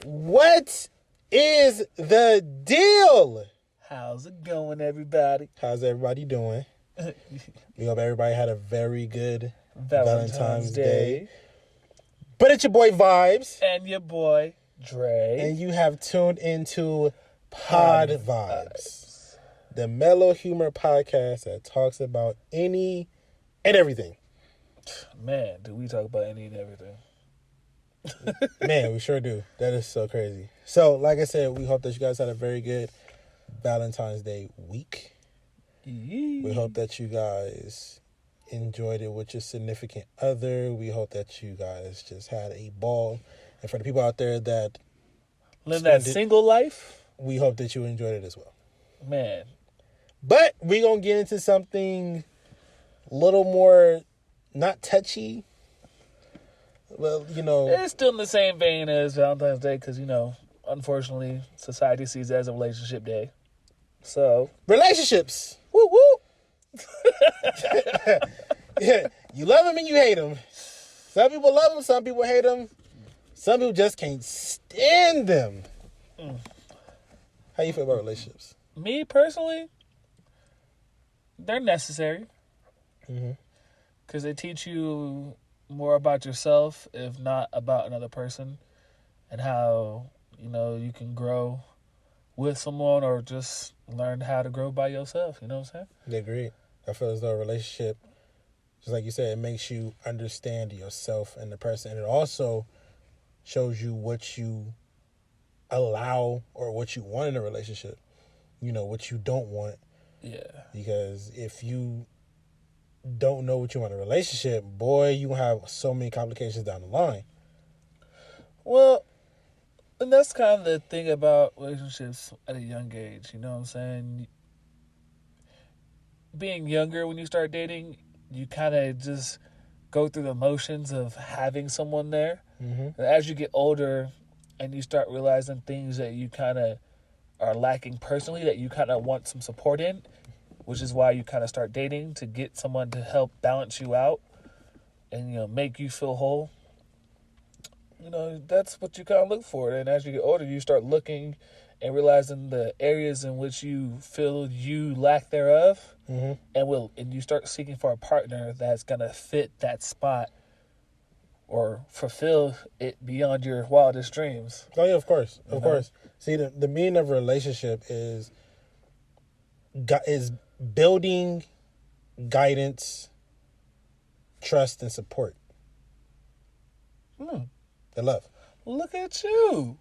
What is the deal? How's it going, everybody? How's everybody doing? We hope everybody had a very good Valentine's Day. But it's your boy Vybez. And your boy Dre. And you have tuned into Pod Vibes, the mellow humor podcast that talks about any and everything. Man, do we talk about any and everything? Man, we sure do. That is so crazy. So, like I said, we hope that you guys had a very good Valentine's Day week. We hope that you guys enjoyed it with your significant other. We hope that you guys just had a ball. And for the people out there that live that single life, we hope that you enjoyed it as well. Man. But we're going to get into something a little more not touchy. Well, you know. It's still in the same vein as Valentine's Day because, you know, unfortunately, society sees it as a relationship day. So. Relationships. Woo woo. Yeah, you love them and you hate them. Some people love them, some people hate them. Some people just can't stand them. How you feel about relationships? Me, personally, they're necessary. Because they teach you more about yourself, if not about another person, and how, you know, you can grow with someone or just learn how to grow by yourself. You know what I'm saying? I agree. I feel as though a relationship, just like you said, it makes you understand yourself and the person. And it also shows you what you allow or what you want in a relationship. You know, what you don't want. Yeah. Because if you don't know what you want in a relationship, boy, you have so many complications down the line. Well, and that's kind of the thing about relationships at a young age, you know what I'm saying? Being younger when you start dating, you kind of just go through the motions of having someone there. And as you get older and you start realizing things that you kind of are lacking personally, that you kind of want some support in, which is why you kind of start dating, to get someone to help balance you out and, you know, make you feel whole. You know, that's what you kind of look for. And as you get older, you start looking and realizing the areas in which you feel you lack thereof. And you start seeking for a partner that's going to fit that spot or fulfill it beyond your wildest dreams. Oh, yeah, of course. Of course. See, the meaning of a relationship is building guidance, trust, and support. And love. Look at you.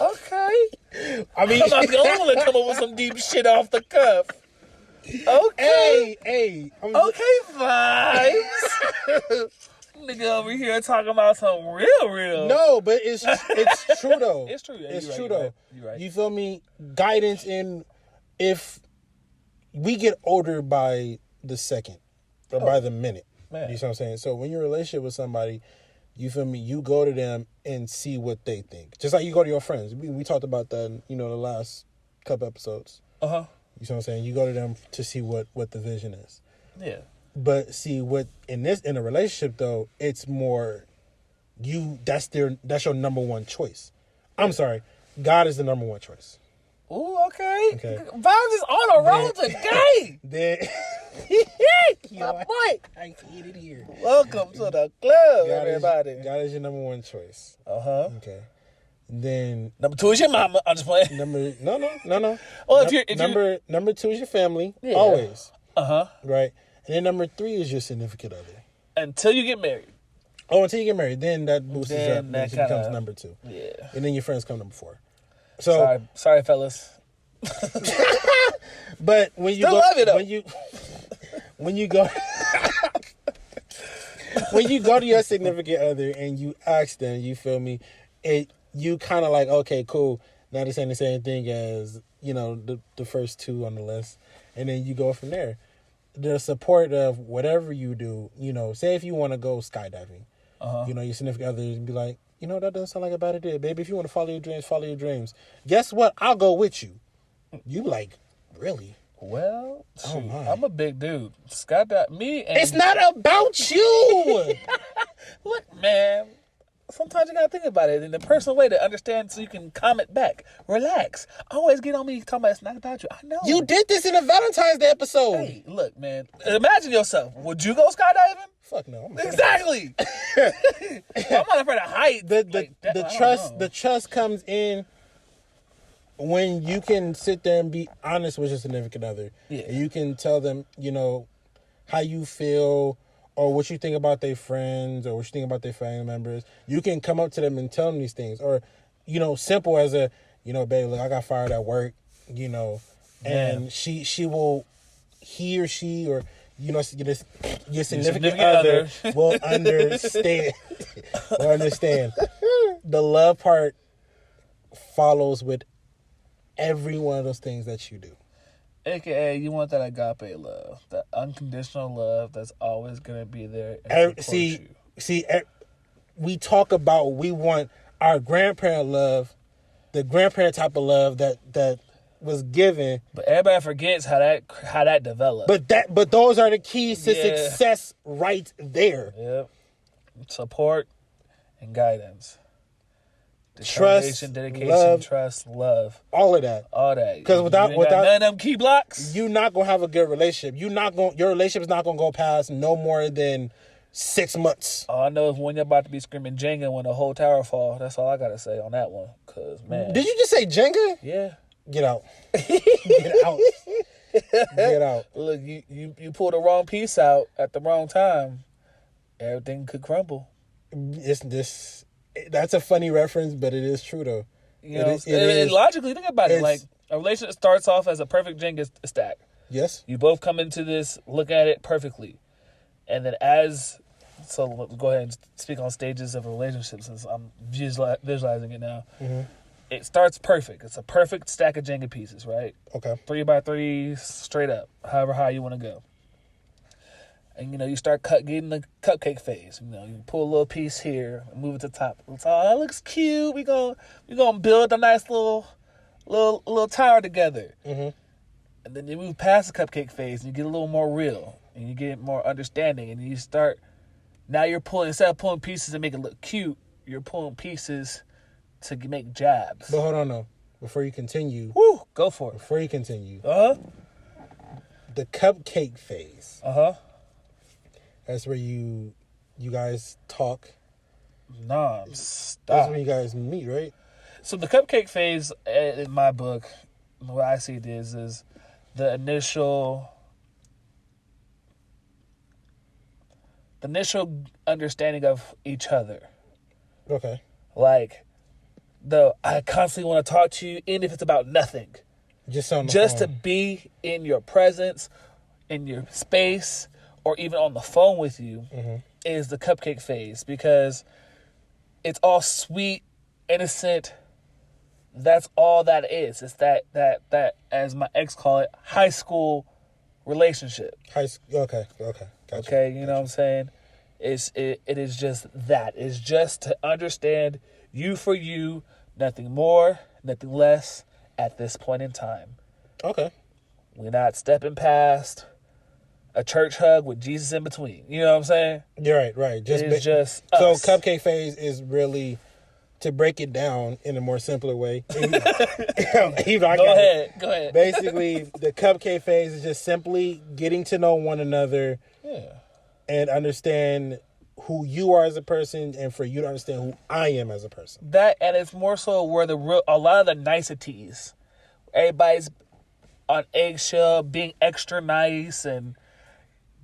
Okay. I mean, I'm not the only one to come up with some deep shit off the cuff. Okay. Hey. Okay, Vybez. Nigga over here talking about some real. No, but it's true though. It's true. Yeah, it's you're true right, though. You're right. You feel me? Guidance in if we get older by the second or by the minute. Man. You see what I'm saying? So when you're in a relationship with somebody, you feel me? You go to them and see what they think. Just like you go to your friends. We talked about that, you know, the last couple episodes. You see what I'm saying? You go to them to see what the vision is. Yeah. But see, in a relationship though, it's more that's your number one choice. I'm sorry, God is the number one choice. Ooh, okay. Vybez is on a roll today. My boy, I hate it here. Welcome to the club, everybody. God is your number one choice. Okay. Then number 2 is your mama. I'm just playing. No. Well, number 2 is your family. Yeah. Always. Right. And then number 3 is your significant other. Until you get married. Oh, until you get married. Then that boosts up. Then it becomes number 2. Yeah. And then your friends come number 4. So sorry, fellas. But when you still go, love it though. when you go when you go to your significant other and you ask them, you feel me? You kind of like, okay, cool. Now this ain't the same thing as, you know, the first 2 on the list, and then you go from there. The support of whatever you do, you know, say if you want to go skydiving, you know, your significant other be like, you know, that doesn't sound like a bad idea, baby. If you want to follow your dreams, follow your dreams. Guess what? I'll go with you. You like, really? Well, oh my. I'm a big dude. Skydive me and it's not about you. Look, man. sometimes you gotta think about it in a personal way to understand, so you can comment back. Relax. Always get on me talking about it's not about you. I know. You did this in a Valentine's Day episode. Hey, look, man. Imagine yourself. Would you go skydiving? Fuck no. Exactly. I'm not afraid of height. The trust comes in when you can sit there and be honest with your significant other. Yeah. And you can tell them, how you feel, or what you think about their friends, or what you think about their family members. You can come up to them and tell them these things. Or, simple as babe, look, I got fired at work, and he or she, or, your significant other will understand. The love part follows with every one of those things that you do. AKA, you want that agape love, that unconditional love that's always going to be there and support you. We talk about we want our grandparent love, the grandparent type of love that was given. But everybody forgets how that developed. But those are the keys to success right there. Yep. Support and guidance. Trust, dedication, love, trust, love. All of that. Because without none of them key blocks, you're not gonna have a good relationship. Your relationship is not gonna go past no more than 6 months. All I know is when you're about to be screaming Jenga when the whole tower fall. That's all I gotta say on that one. Cause man, did you just say Jenga? Yeah. Get out. Get out. Get out. Look, you pull the wrong piece out at the wrong time, everything could crumble. That's a funny reference, but it is true though. Logically, think about it. Like a relationship starts off as a perfect Jenga stack. Yes. You both come into this, look at it perfectly, and then so go ahead and speak on stages of a relationship since I'm visualizing it now. Mm-hmm. It starts perfect. It's a perfect stack of Jenga pieces, right? Okay. 3x3 straight up, however high you want to go. And, you start getting the cupcake phase. You pull a little piece here and move it to the top. It's all, that looks cute. We gonna build a nice little tower together. Mm-hmm. And then you move past the cupcake phase and you get a little more real. And you get more understanding. And you start, now you're pulling, instead of pulling pieces to make it look cute, you're pulling pieces to make jabs. But hold on, though. Before you continue. Woo, go for it. Before you continue. Uh-huh. The cupcake phase. Uh-huh. That's where you guys talk. Nah, stop. That's where you guys meet, right? So the cupcake phase, in my book, the way I see it is the initial understanding of each other. Okay. Like, I constantly want to talk to you, even if it's about nothing. Just to be in your presence, in your space, or even on the phone with you, mm-hmm. is the cupcake phase, because it's all sweet, innocent. That's all that is. It's that as my ex call it, high school relationship. Okay, gotcha. Okay, you know what I'm saying? It is just that. It's just to understand you for you, nothing more, nothing less at this point in time. Okay. We're not stepping past a church hug with Jesus in between. You know what I'm saying? You're right. Just so us. Cupcake phase is really, to break it down in a more simpler way. Go ahead. Basically, the Cupcake phase is just simply getting to know one another. Yeah. And understand who you are as a person, and for you to understand who I am as a person. That, and it's more so where a lot of the niceties, everybody's on eggshell, being extra nice and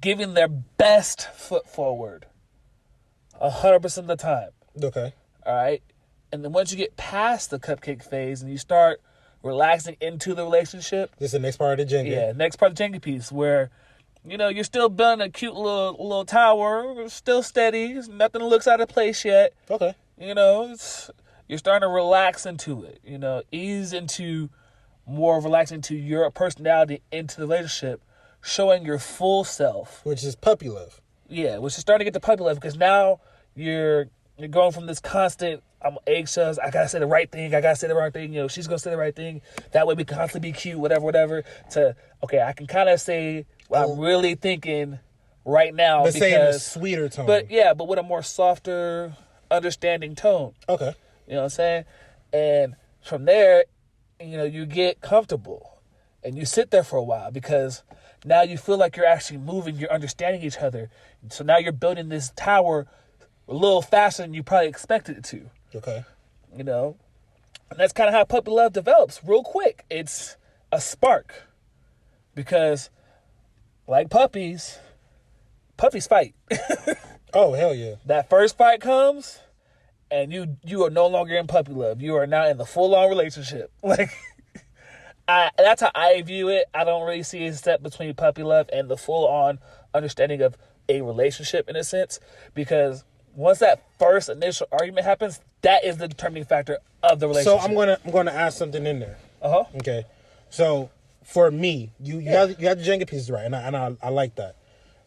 giving their best foot forward 100% of the time. Okay. All right. And then once you get past the cupcake phase and you start relaxing into the relationship. This is the next part of the Jenga. Yeah, next part of the Jenga piece where, you're still building a cute little tower, still steady. Nothing looks out of place yet. Okay. You're starting to relax into it. Ease into more relaxing to your personality into the relationship, showing your full self, which is puppy love. Yeah, which is starting to get to puppy love, because now you're going from this constant, I'm eggshells, I gotta say the right thing, she's gonna say the right thing, that way we can constantly be cute, whatever, to, okay, I can kind of say what I'm really thinking right now, but saying a sweeter tone. But with a more softer, understanding tone. Okay. You know what I'm saying? And from there, you get comfortable and you sit there for a while because now you feel like you're actually moving, you're understanding each other. So now you're building this tower a little faster than you probably expected it to. Okay. And that's kind of how puppy love develops real quick. It's a spark because like puppies fight. Oh, hell yeah. That first fight comes and you are no longer in puppy love. You are now in the full-on relationship. Like, that's how I view it. I don't really see a step between puppy love and the full-on understanding of a relationship in a sense, because once that first initial argument happens, that is the determining factor of the relationship. So I'm gonna add something in there. Okay. So for me, you had the Jenga pieces right, and I like that.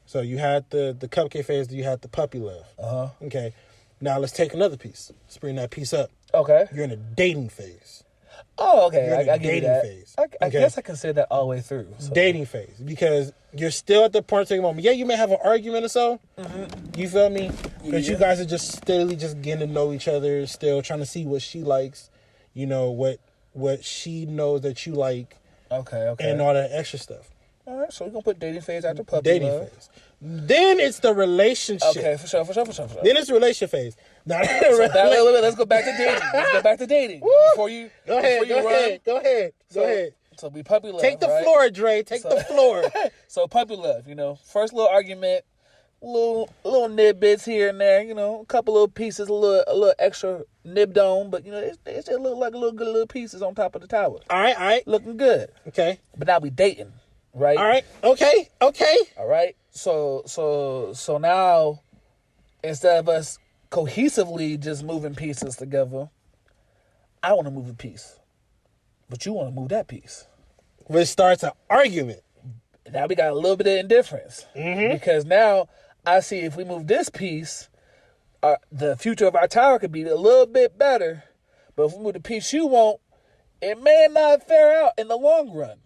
So you had the cupcake phase, you had the puppy love. Okay. Now let's take another piece. Let's bring that piece up. Okay. You're in a dating phase. Oh, okay. You're in I get dating that. phase. I guess I can say that all the way through. So. Dating phase, because you're still at the point of moment. Yeah, you may have an argument or so. Mm-hmm. You feel me? Because you guys are just steadily just getting to know each other, still trying to see what she likes. What she knows that you like. Okay. And all that extra stuff. All right, so we're gonna put dating phase after puppy dating love. Phase. Then it's the relationship. Okay, for sure. Then it's relationship phase. Now, wait, let's go back to dating. Before you Go ahead. So we puppy love. Take the right? floor, Dre. Take the floor. So puppy love, first little argument, little nitbits here and there, a couple little pieces, a little extra nibbed on, but it still look like good little pieces on top of the tower. All right. Looking good. Okay. But now we dating, right? All right. Okay. All right. So now instead of us cohesively just moving pieces together, I want to move a piece, but you want to move that piece. Which starts an argument. Now we got a little bit of indifference. Mm-hmm. Because now I see if we move this piece, the future of our tower could be a little bit better. But if we move the piece you want, it may not fare out in the long run.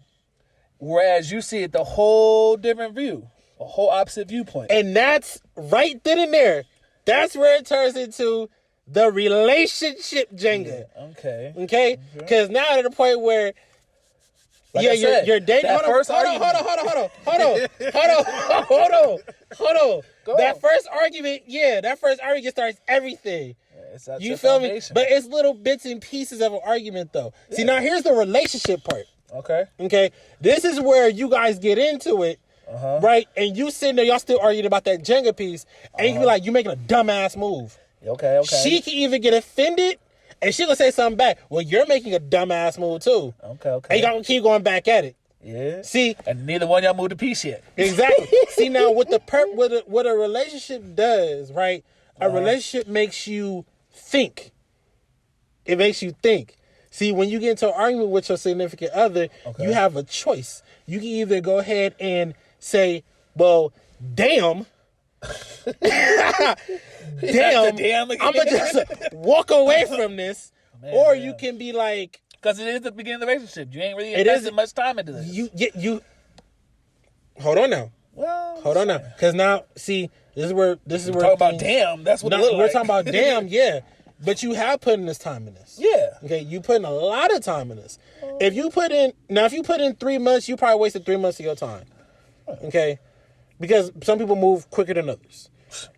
Whereas you see it the whole different view, a whole opposite viewpoint. And that's right then and there. That's where it turns into the relationship Jenga. Yeah, okay? Because now at the point where like you're dating. Hold on. That first argument starts everything. Yeah, you feel me? But it's little bits and pieces of an argument, though. Yeah. See, now here's the relationship part. Okay. This is where you guys get into it, right? And you sitting there, y'all still arguing about that Jenga piece, and you be like, you making a dumbass move. Okay. She can either get offended, and she gonna say something back. Well, you're making a dumbass move too. Okay. And y'all gonna keep going back at it. Yeah. See, and neither one of y'all moved the piece yet. Exactly. See, now what a relationship does, right? A relationship makes you think. It makes you think. See, when you get into an argument with your significant other, you have a choice. You can either go ahead and say, "Well, damn." Damn, I'm gonna just walk away from this, you can be like, because it is the beginning of the relationship. You ain't really invested much time into this. You hold on now. Well, hold on now, because now see, this is where talking about damn. That's what we're talking about. Damn, yeah. But you have put in this time in this. Yeah. Okay, you put in a lot of time in this. If you put in 3 months, you probably wasted 3 months of your time. Okay, because some people move quicker than others.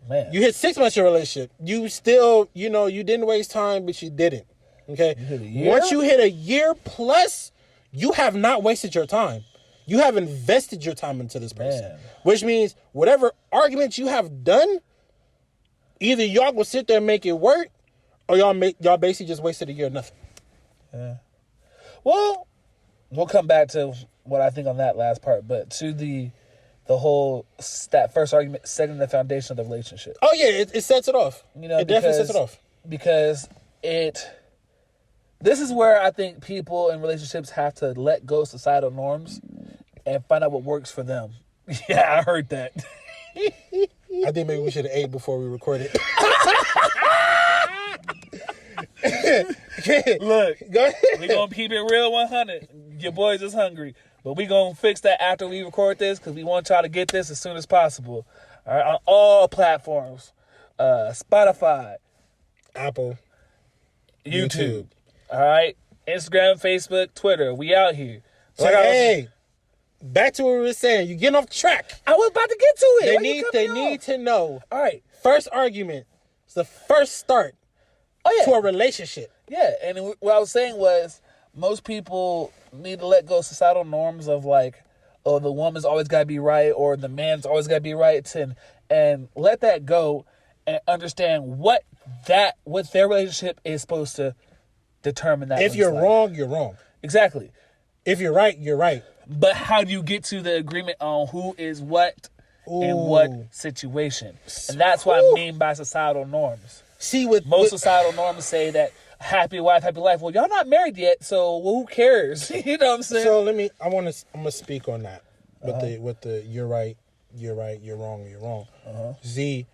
Man. You hit 6 months of your relationship. You still, you didn't waste time, but you didn't. Okay? You hit a year? Once you hit a year plus, you have not wasted your time. You have invested your time into this person. Man. Which means whatever arguments you have done, either y'all will sit there and make it work, or y'all basically just wasted a year of nothing. Yeah. Well, we'll come back to what I think on that last part, but to the whole that first argument setting the foundation of the relationship. Oh yeah, it sets it off. It definitely sets it off. Because this is where I think people in relationships have to let go of societal norms and find out what works for them. Yeah, I heard that. I think maybe we should have ate before we recorded. Look, go ahead. We're going to keep it real 100. Your boys is hungry. But we're going to fix that after we record this because we want y'all to get this as soon as possible. All right, on all platforms. Spotify, Apple, YouTube. All right. Instagram, Facebook, Twitter. We out here. So, hey, back to what we were saying. You getting off track. I was about to get to it. They need to know. All right. First argument. It's the first start to a relationship. Yeah. And what I was saying was most people need to let go of societal norms of like, oh, the woman's always got to be right or the man's always got to be right. And let that go and understand what their relationship is supposed to determine that. If you're wrong, you're wrong. Exactly. If you're right, you're right. But how do you get to the agreement on who is what in what situation? And that's what I mean by societal norms. See, most societal norms say that happy wife, happy life. Well, y'all not married yet, so who cares? You know what I'm saying? So I'm gonna speak on that with the you're right, you're wrong, you're wrong. Z,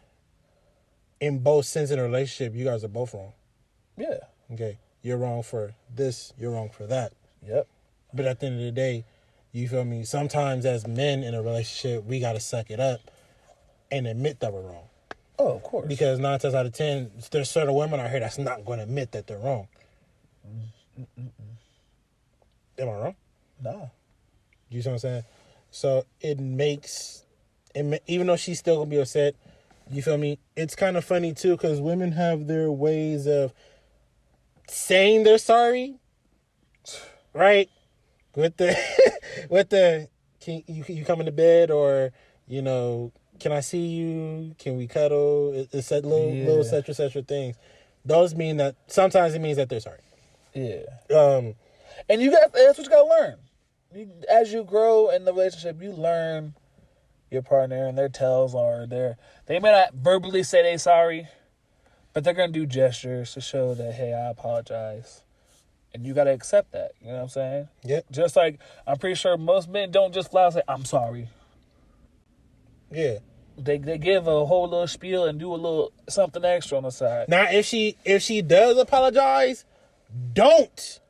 in both sense in a relationship, you guys are both wrong. Yeah. Okay. You're wrong for this, you're wrong for that. Yep. But at the end of the day, you feel me? Sometimes as men in a relationship, we gotta suck it up and admit that we're wrong. Oh, of course. Because 9 times out of 10, there's certain women out here that's not going to admit that they're wrong. Am I wrong? Nah. You see what I'm saying? So even though she's still going to be upset, you feel me? It's kind of funny too because women have their ways of saying they're sorry, right? With the can you come into bed or, you know, can I see you? Can we cuddle? It's that little cetera things. Those mean that sometimes it means that they're sorry. Yeah. And that's what you gotta learn. As you grow in the relationship, you learn your partner and their tells are they may not verbally say they sorry, but they're gonna do gestures to show that, hey, I apologize. And you gotta accept that. You know what I'm saying? Yeah. Just like I'm pretty sure most men don't just flat out say, I'm sorry. Yeah. They give a whole little spiel and do a little something extra on the side. Now, if she does apologize, don't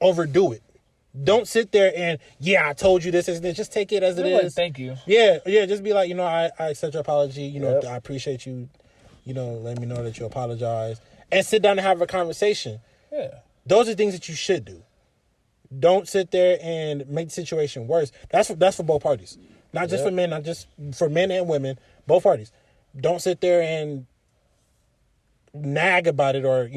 overdo it. Don't sit there and, I told you this, and just take it as it is. Like, thank you. Yeah, just be like, I accept your apology. You know, I appreciate you, letting me know that you apologize. And sit down and have a conversation. Yeah. Those are things that you should do. Don't sit there and make the situation worse. That's for both parties. Not just for men, not just for men and women, both parties. Don't sit there and nag about it or,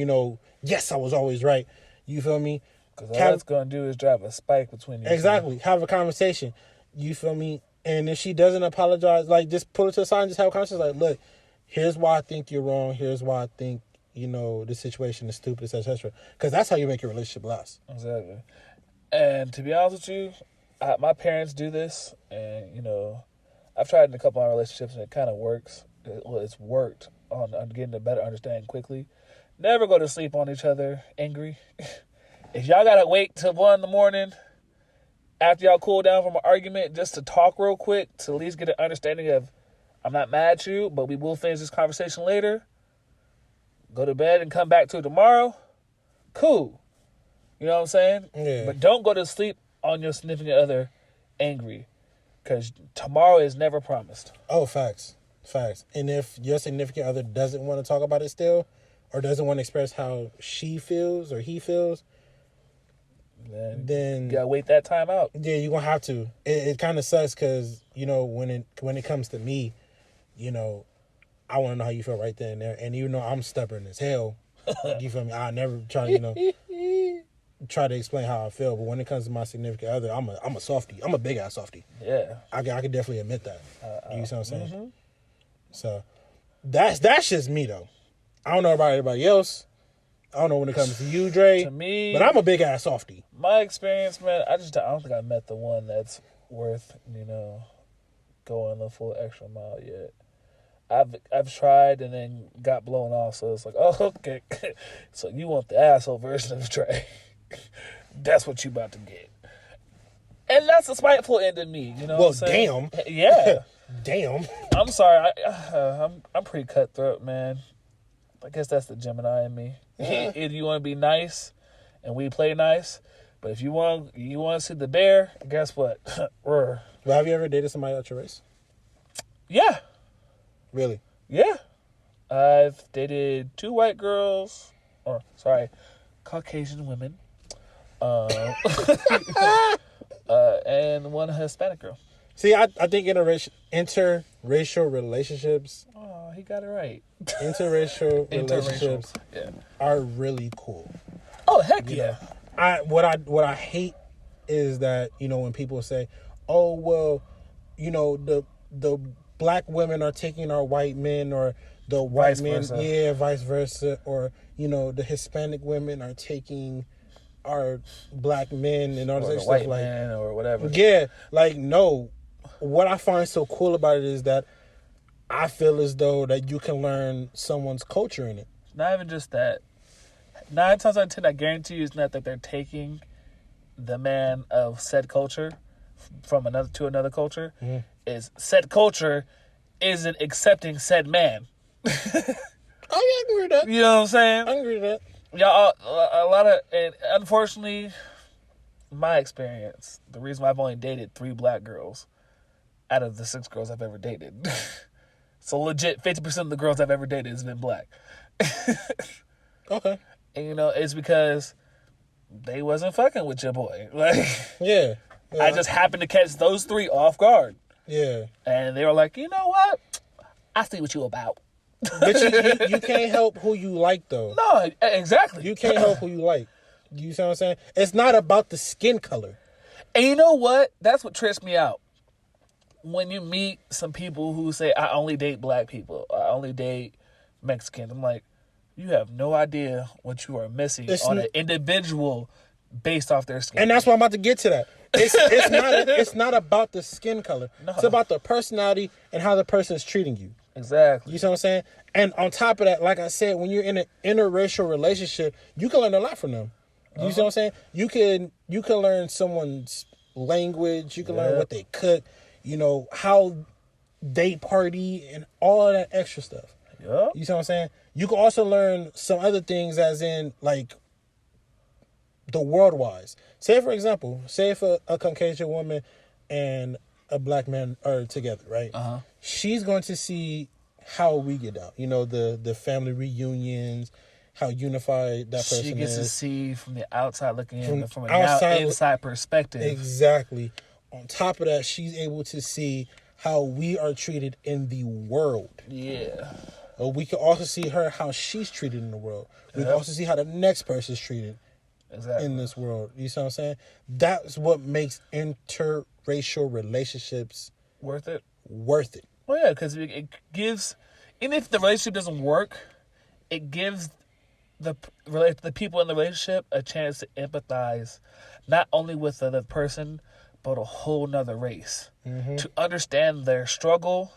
yes, I was always right. You feel me? Because all that's going to do is drive a spike between you. Exactly. Have a conversation. You feel me? And if she doesn't apologize, like, just pull it to the side and just have a conversation. Like, look, here's why I think you're wrong. Here's why I think, this situation is stupid, etc. Because that's how you make your relationship last. Exactly. And to be honest with you, my parents do this, and I've tried in a couple of relationships, and it kind of works. It's worked on getting a better understanding quickly. Never go to sleep on each other angry. If y'all gotta wait till 1 a.m. after y'all cool down from an argument just to talk real quick to at least get an understanding of, I'm not mad at you, but we will finish this conversation later. Go to bed and come back to it tomorrow. Cool. You know what I'm saying? Yeah. But don't go to sleep on your significant other angry, because tomorrow is never promised. Oh, facts. And if your significant other doesn't want to talk about it still, or doesn't want to express how she feels or he feels, then you gotta wait that time out. Yeah, you're gonna have to. It kind of sucks because when it comes to me, I want to know how you feel right then and there. And even though I'm stubborn as hell, you feel me? I never try to explain how I feel, but when it comes to my significant other, I'm a softie. I'm a big ass softie. Yeah, I can definitely admit that. You see what I'm saying? Mm-hmm. So that's just me though. I don't know about everybody else. I don't know when it comes to you, Dre. To me, but I'm a big ass softie. My experience, man, I don't think I met the one that's worth going the full extra mile yet. I've tried and then got blown off, so it's like, oh, okay. So you want the asshole version of Dre. That's what you about to get. And that's the spiteful end of me, you know what I'm saying? Damn. Yeah. Damn. I'm sorry. I'm pretty cutthroat, man. I guess that's the Gemini in me. If you want to be nice and we play nice, but if you want to see the bear, guess what? Well, have you ever dated somebody out your race? Yeah. Really? Yeah. I've dated 2 white girls, or sorry, Caucasian women, uh, and 1 Hispanic girl. See, I think interracial relationships, Oh, he got it right. interracial relationships Yeah. are really cool. Oh, heck You yeah. know, what I hate is that, you know, when people say, "Oh, well, you know, the black women are taking our white men," or the white Vice men, versa. yeah, vice versa, or, you know, the Hispanic women are taking our black men and all this Or other the stuff. white Like, man or whatever. yeah, like, no. What I find so cool about it is that I feel as though that you can learn someone's culture in it. Not even just that. 9 times out of 10, I guarantee you, it's not that they're taking the man of said culture from another to another culture. Mm. Is said culture isn't accepting said man. Oh yeah, I agree with that. You know what I'm saying? I agree with that. Y'all, a lot of, and unfortunately, my experience, the reason why I've only dated 3 black girls out of the 6 girls I've ever dated. So legit, 50% of the girls I've ever dated has been black. Okay. And, you know, it's because they wasn't fucking with your boy. Like, Yeah. I just happened to catch those 3 off guard. Yeah. And they were like, you know what? I see what you about. But you can't help who you like, though. No, exactly. You can't help who you like. You see what I'm saying? It's not about the skin color. And you know what? That's what trips me out. When you meet some people who say, I only date black people, I only date Mexicans, I'm like, you have no idea what you are missing on an individual based off their skin. And that's why I'm about to get to that. It's not about the skin color. No. It's about the personality and how the person is treating you. Exactly. You see what I'm saying? And on top of that, like I said, when you're in an interracial relationship, you can learn a lot from them. You see what I'm saying? You can learn someone's language. You can learn what they cook. You know, how they party and all of that extra stuff. Yep. You see what I'm saying? You can also learn some other things, as in, like, the world-wise. Say, for example, if a Caucasian woman and a black man are together, right? Uh-huh. She's going to see how we get down. You know, the family reunions, how unified that person is. She gets to see from the outside looking in, from an outside inside perspective. Exactly. On top of that, she's able to see how we are treated in the world. Yeah. We can also see how she's treated in the world. We can also see how the next person's treated in this world. You see what I'm saying? That's what makes interracial relationships worth it. Well, yeah, because it gives, even if the relationship doesn't work, it gives the people in the relationship a chance to empathize, not only with the person, but a whole nother race. Mm-hmm. To understand their struggle,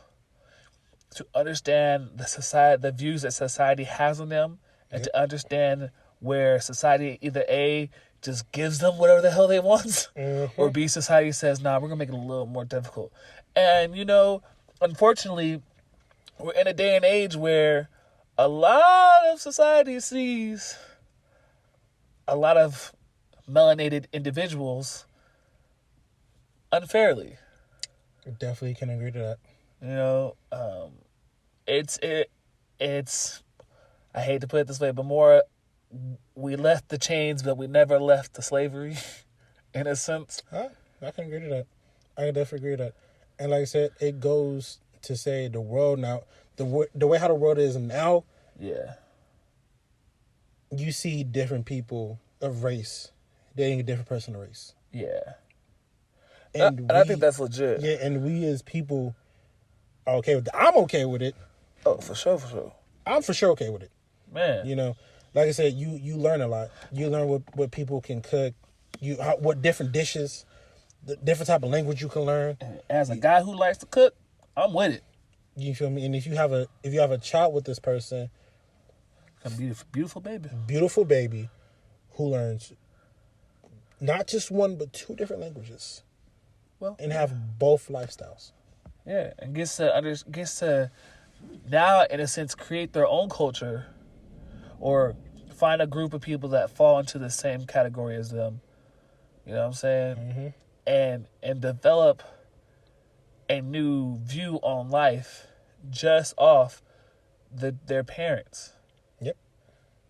to understand the views that society has on them, and to understand where society either A, just gives them whatever the hell they want, or B, society says, nah, we're going to make it a little more difficult. And, you know, unfortunately, we're in a day and age where a lot of society sees a lot of melanated individuals unfairly. Definitely can agree to that. You know, it's I hate to put it this way, but more, we left the chains, but we never left the slavery, in a sense. I can agree to that. I can definitely agree to that. And like I said, it goes to say the world now, the way how the world is now. Yeah. You see different people of race dating a different person of race. Yeah. And I think that's legit. Yeah, and we as people are okay with it. I'm okay with it. Oh, for sure. I'm for sure okay with it. Man. You know, like I said, you learn a lot. You learn what people can cook. What different dishes, the different type of language you can learn. As a guy who likes to cook, I'm with it. You feel me? And if you have a child with this person, a beautiful baby. Beautiful baby who learns not just one but 2 different languages. Well, and have both lifestyles. Yeah, and gets to now, in a sense, create their own culture, or find a group of people that fall into the same category as them. You know what I'm saying? Mm-hmm. And develop a new view on life just off their parents. Yep.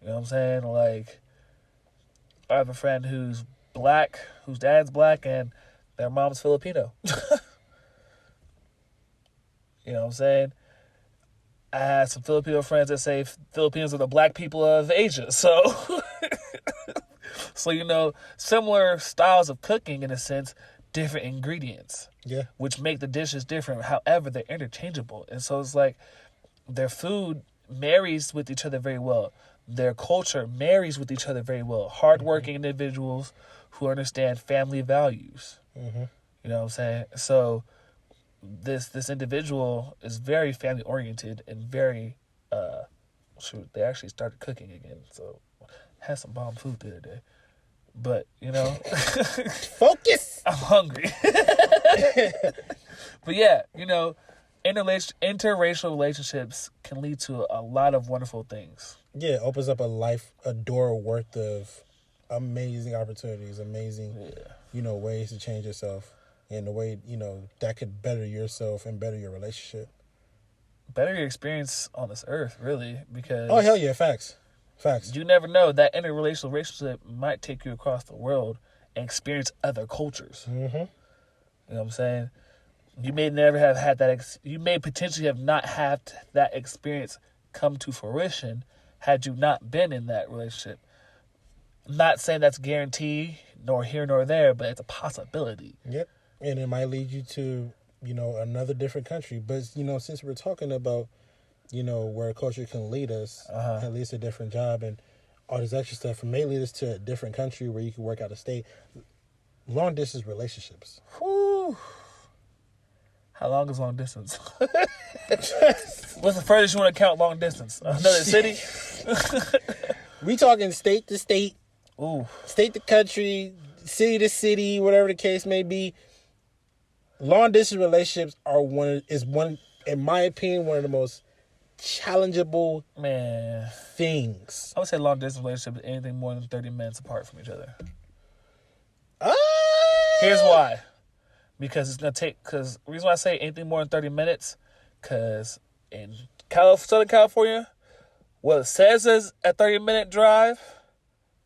You know what I'm saying? Like, I have a friend who's black, whose dad's black, and their mom's Filipino. You know what I'm saying? I have some Filipino friends that say Filipinos are the black people of Asia. So, so you know, similar styles of cooking in a sense, different ingredients. Yeah. Which make the dishes different. However, they're interchangeable. And so it's like their food marries with each other very well. Their culture marries with each other very well. Hardworking individuals who understand family values. Mm-hmm. You know what I'm saying? So this individual is very family oriented and very they actually started cooking again. So had some bomb food the other day. But, you know, focus. I'm hungry. But yeah, you know, interracial relationships can lead to a lot of wonderful things. Yeah, it opens up a door worth of amazing opportunities, amazing, you know, ways to change yourself, and the way, you know, that could better yourself and better your relationship. Better your experience on this earth, really, because... Oh, hell yeah, facts. You never know, that interrelational relationship might take you across the world and experience other cultures. Mm-hmm. You know what I'm saying? You may never have had that... you may potentially have not had that experience come to fruition had you not been in that relationship. I'm not saying that's guaranteed, nor here nor there, but it's a possibility. Yep. And it might lead you to, you know, another different country. But, you know, since we're talking about, you know, where culture can lead us, at least a different job and all this extra stuff, it may lead us to a different country where you can work out of state. Long distance relationships. Whew. How long is long distance? What's the furthest you want to count long distance? Another city? We talking state to state, Ooh. State to country, city to city, whatever the case may be. Long distance relationships are in my opinion, one of the most challengeable things. I would say long distance relationships is anything more than 30 minutes apart from each other. Here's why. Because the reason why I say anything more than 30 minutes, because in Southern California, what it says is a 30-minute drive,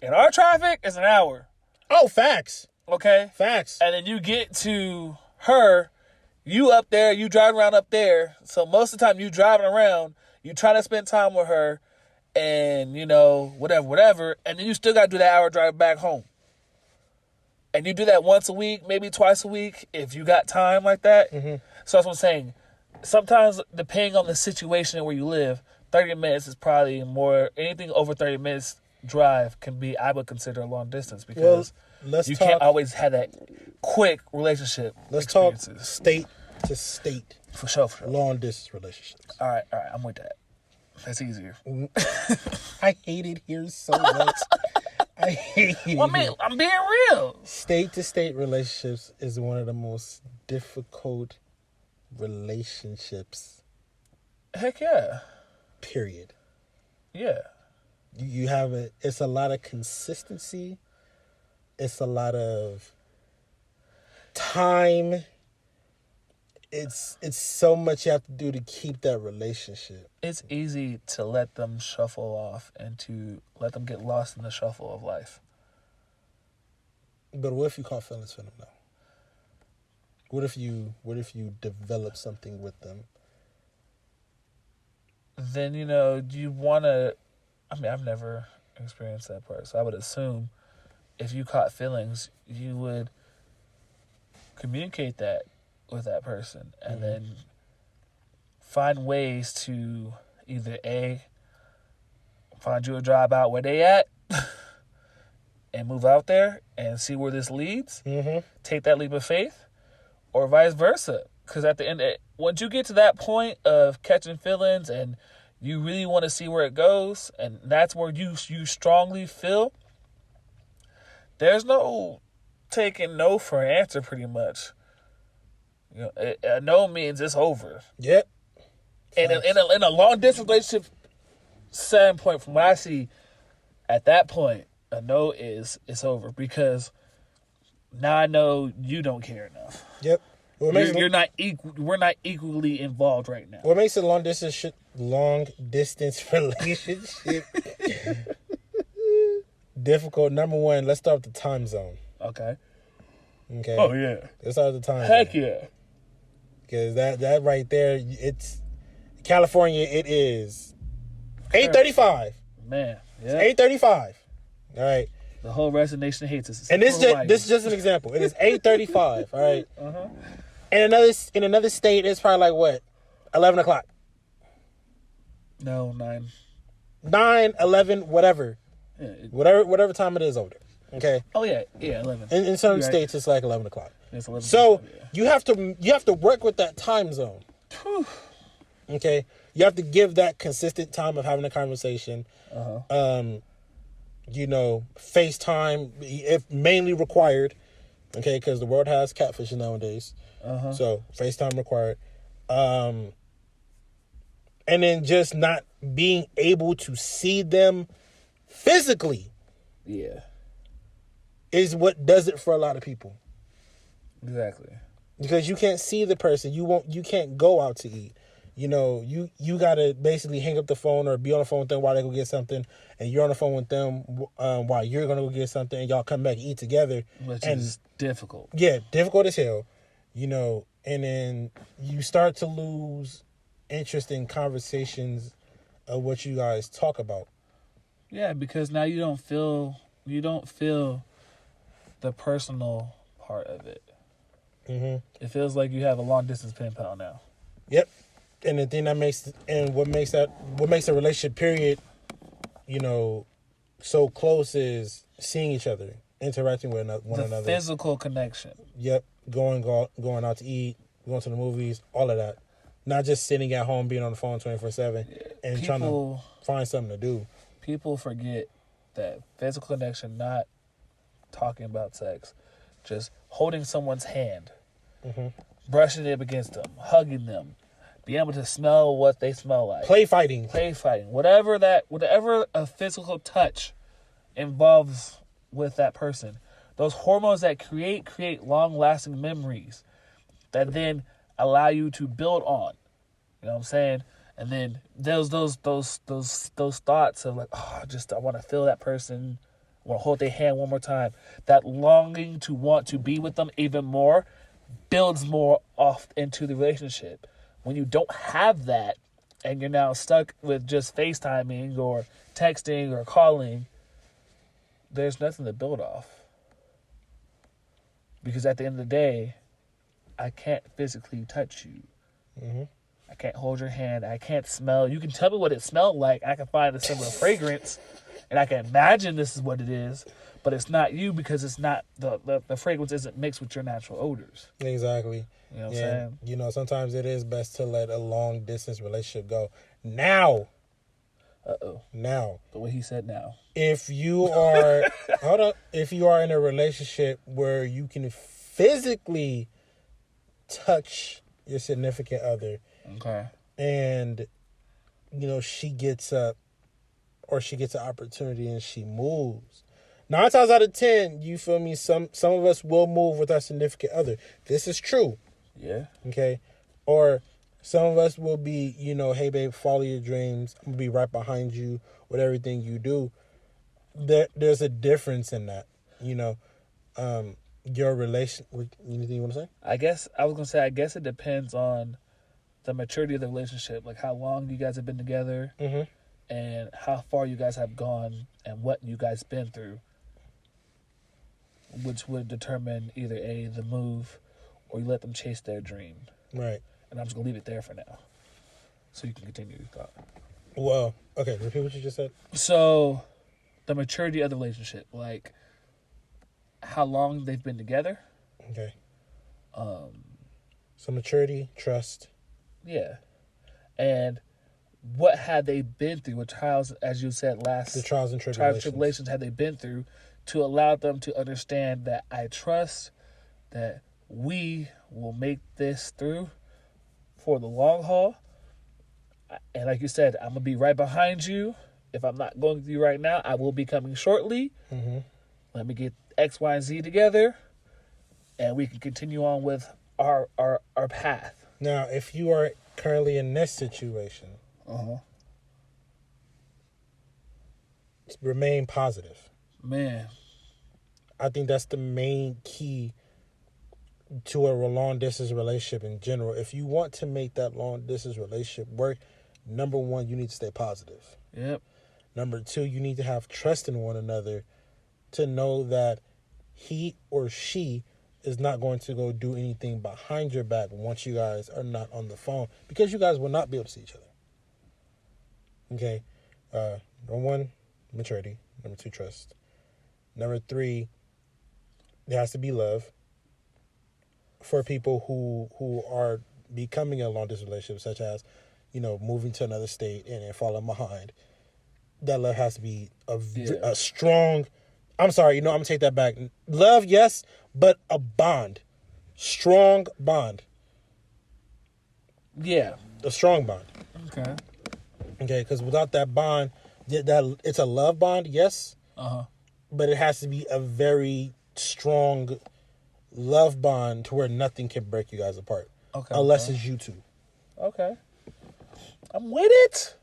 in our traffic is an hour. Oh, facts. Okay? Facts. And then you get to her, you up there, you driving around up there, so most of the time you driving around, you trying to spend time with her, and, you know, whatever, and then you still got to do that hour drive back home. And you do that once a week, maybe twice a week, if you got time like that. Mm-hmm. So that's what I'm saying. Sometimes, depending on the situation and where you live, 30 minutes is probably more. Anything over 30 minutes drive can be, I would consider, a long distance because you can't always have that quick relationship. Let's talk state to state. For sure. Long distance relationships. All right, I'm with that. That's easier. I hate it here so much. I hate it. Well, I mean, I'm being real. State to state relationships is one of the most difficult relationships. Heck yeah. Period. Yeah. You have it's a lot of consistency. It's a lot of time. It's so much you have to do to keep that relationship. It's easy to let them shuffle off and to let them get lost in the shuffle of life. But what if you caught feelings for them though? What if you develop something with them? Then, you know, you want to... I mean, I've never experienced that part, so I would assume if you caught feelings, you would communicate that with that person and then find ways to either find you a job out where they at and move out there and see where this leads. Take that leap of faith, or vice versa. Because at the end, once you get to that point of catching feelings and you really want to see where it goes, and that's where you strongly feel, there's no taking no for an answer, pretty much. You know, a no means it's over. Yep. And in a long distance relationship standpoint, from what I see, at that point, a no is it's over, because now I know you don't care enough. Yep. You're not equal. We're not equally involved right now. What makes a long distance relationship difficult? Number one, let's start with the time zone. Okay. Oh yeah. Let's start with the time Heck zone. yeah. Because that right there, it's California. It is 8:35. Man, yeah. It's 8:35. All right. The whole rest of the nation hates us. And this is just an example. It is 8:35. All right. And in another state, it's probably like what, 11 o'clock. No, 9. 9, 11, whatever. Yeah, whatever time it is over there. Okay. Oh yeah, 11. In certain states, it's like 11 o'clock. It's 11. So you have to work with that time zone. Okay. You have to give that consistent time of having a conversation. FaceTime if mainly required. Okay, because the world has catfishing nowadays. So FaceTime required. And then just not being able to see them physically. Yeah. Is what does it for a lot of people. Exactly. Because you can't see the person. You can't go out to eat. You gotta basically hang up the phone or be on the phone with them while they go get something, and you're on the phone with them while you're gonna go get something, and y'all come back and eat together. Which is difficult. Yeah, difficult as hell. And then you start to lose interest in conversations of what you guys talk about. Yeah, because now you don't feel the personal part of it. It feels like you have a long distance pen pal now. Yep. And the thing what makes a relationship period, so close is seeing each other, interacting with one another. Physical connection. Yep. Going out to eat, going to the movies, all of that. Not just sitting at home being on the phone 24/7 and trying to find something to do. People forget that physical connection, not talking about sex, just holding someone's hand, brushing it against them, hugging them, being able to smell what they smell like. Play fighting. Whatever a physical touch involves with that person. Those hormones that create long-lasting memories that then allow you to build on. You know what I'm saying? And then there's those thoughts of like, I want to feel that person. I want to hold their hand one more time. That longing to want to be with them even more builds more off into the relationship. When you don't have that and you're now stuck with just FaceTiming or texting or calling, there's nothing to build off. Because at the end of the day, I can't physically touch you. I can't hold your hand. I can't smell. You can tell me what it smelled like. I can find a similar fragrance, and I can imagine this is what it is. But it's not you because it's not the fragrance isn't mixed with your natural odors. Exactly. You know what I'm saying? Sometimes it is best to let a long distance relationship go. Now. Now. The way he said now. If you are if you are in a relationship where you can physically touch your significant other. Okay. And she gets up or she gets an opportunity and she moves. 9 times out of 10, you feel me? Some of us will move with our significant other. This is true. Yeah. Okay. Or some of us will be, hey babe, follow your dreams. I'm gonna be right behind you with everything you do. There's a difference in that. Your relation. Anything you want to say? I guess it depends on the maturity of the relationship, like how long you guys have been together, and how far you guys have gone, and what you guys been through, which would determine either the move, or you let them chase their dream. Right. And I'm just gonna leave it there for now, so you can continue your thought. Well, okay. Repeat what you just said. So, the maturity of the relationship, like how long they've been together. Okay. So maturity, trust. Yeah. And what had they been through? What trials, as you said last, the trials and tribulations had they been through to allow them to understand that I trust that we will make this through for the long haul. And like you said, I'm going to be right behind you. If I'm not going with you right now, I will be coming shortly. Let me get X, Y, and Z together, and we can continue on with our path. Now, if you are currently in this situation, remain positive. Man. I think that's the main key to a long distance relationship in general. If you want to make that long distance relationship work, number one, you need to stay positive. Yep. Number two, you need to have trust in one another to know that he or she is not going to go do anything behind your back once you guys are not on the phone, because you guys will not be able to see each other. Okay? Number one, maturity. Number two, trust. Number three, there has to be love for people who are becoming a long distance relationship, such as, moving to another state and then falling behind. That love has to be a strong. I'm sorry, I'm gonna take that back. Love, yes, but a bond, strong bond. Yeah, a strong bond. Okay. Okay, because without that bond, that it's a love bond, yes. But it has to be a very strong love bond to where nothing can break you guys apart. Okay. Unless it's you two. Okay. I'm with it.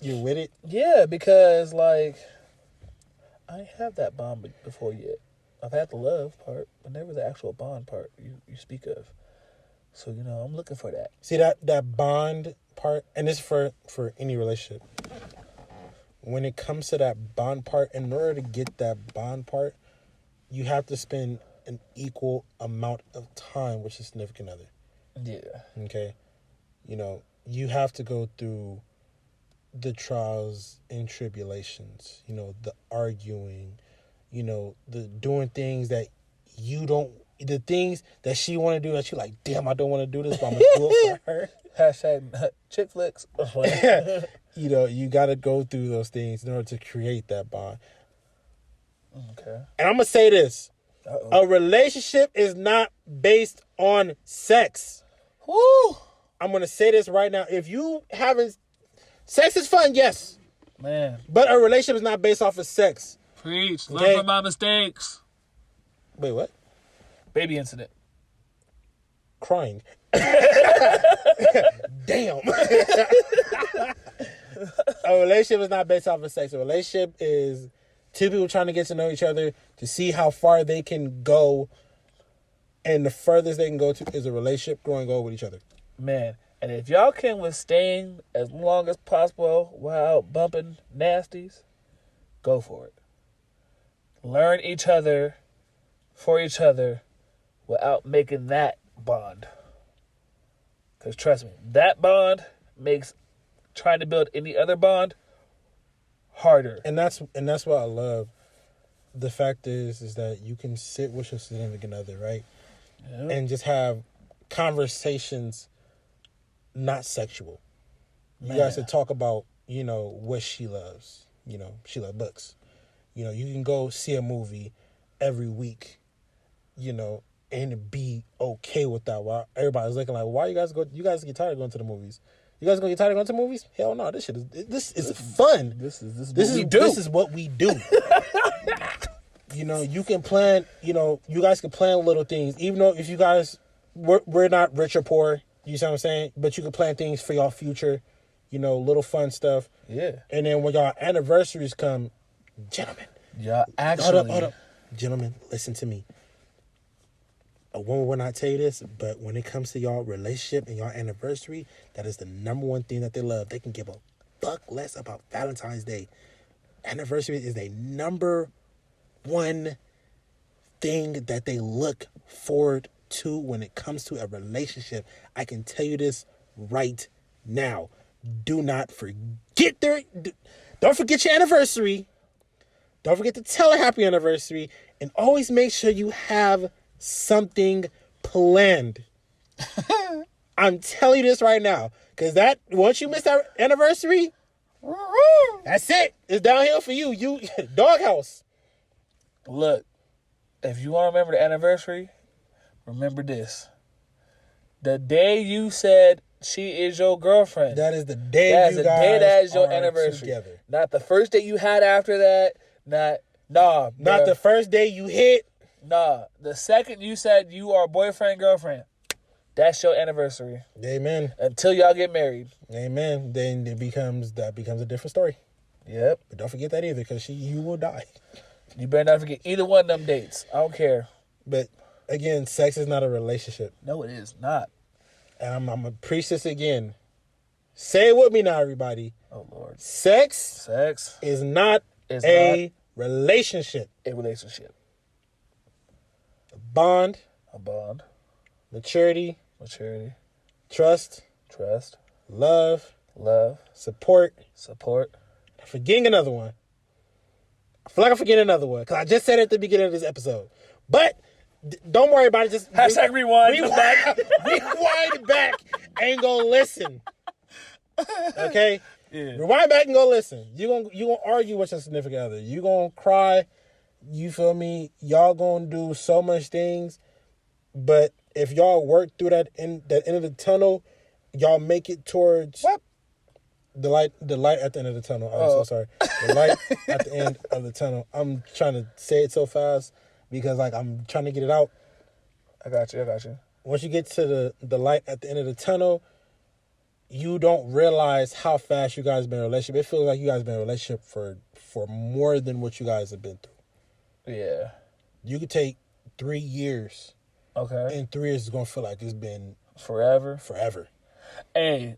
You're with it? Yeah, because, I ain't have that bond before yet. I've had the love part, but never the actual bond part you speak of. So, I'm looking for that. See, that bond part, and this is for any relationship. When it comes to that bond part, in order to get that bond part, you have to spend an equal amount of time with your significant other. Yeah. Okay? You have to go through the trials and tribulations, the arguing, the doing things that you don't, the things that she want to do that you're like, damn, I don't want to do this, but I'm going to do it for her. Hashtag chick flicks. You got to go through those things in order to create that bond. Okay. And I'm going to say this. Uh-oh. A relationship is not based on sex. Woo! I'm going to say this right now. If you haven't... Sex is fun, yes. Man. But a relationship is not based off of sex. Preach. Okay? Learn from my mistakes. Wait, what? Baby incident. Crying. Damn. A relationship is not based off of sex. A relationship is two people trying to get to know each other to see how far they can go. And the furthest they can go to is a relationship growing old with each other. Man. And if y'all can withstand as long as possible while bumping nasties, go for it. Learn each other for each other without making that bond. Because trust me, that bond makes trying to build any other bond harder. And that's what I love. The fact is that you can sit with your significant other, right? Yep. And just have conversations, not sexual. You guys can talk about, what she loves. She loves books. You can go see a movie every week, and be okay with that. While everybody's looking like, why you guys get tired of going to the movies? You guys gonna get tired of going to movies? Hell no, this is fun. This is what we do. You can plan, you guys can plan little things, even though if you guys, we're not rich or poor, you see what I'm saying? But you can plan things for y'all future, little fun stuff. Yeah. And then when y'all anniversaries come, gentlemen. Yeah, actually. Hold up. Gentlemen, listen to me. A woman will not tell you this, but when it comes to y'all relationship and y'all anniversary, that is the number one thing that they love. They can give a fuck less about Valentine's Day. Anniversary is the number one thing that they look forward to when it comes to a relationship. I can tell you this right now. Do not forget don't forget your anniversary. Don't forget to tell her happy anniversary, and always make sure you have something planned. I'm telling you this right now, because once you miss that anniversary, that's it. It's downhill for you. You doghouse. Look, if you want to remember the anniversary, remember this: the day you said she is your girlfriend. That is the day. That is your anniversary. Together. Not the first day you had after that. Not the first day you hit. Nah, the second you said you are boyfriend, girlfriend, that's your anniversary. Amen. Until y'all get married. Amen. Then that becomes a different story. Yep. But don't forget that either, because you will die. You better not forget either one of them dates. I don't care. But again, sex is not a relationship. No, it is not. And I'm going to preach this again. Say it with me now, everybody. Oh, Lord. Sex is not a relationship. A relationship. A bond. Maturity. Trust. Love. Support. I'm forgetting another one. I feel like I'm forgetting another one because I just said it at the beginning of this episode. But don't worry about it. Just hashtag rewind. Rewind back and go listen. Okay? Yeah. Rewind back and go listen. You gonna argue with your significant other. You gonna cry. You feel me? Y'all gonna do so much things. But if y'all work through that end of the tunnel, y'all make it towards the light at the end of the tunnel. I'm so sorry. The light at the end of the tunnel. I'm trying to say it so fast because I'm trying to get it out. I got you. Once you get to the light at the end of the tunnel, you don't realize how fast you guys been in a relationship. It feels like you guys been in a relationship for more than what you guys have been through. Yeah. You could take 3 years. Okay. And 3 years is gonna feel like it's been forever. Hey,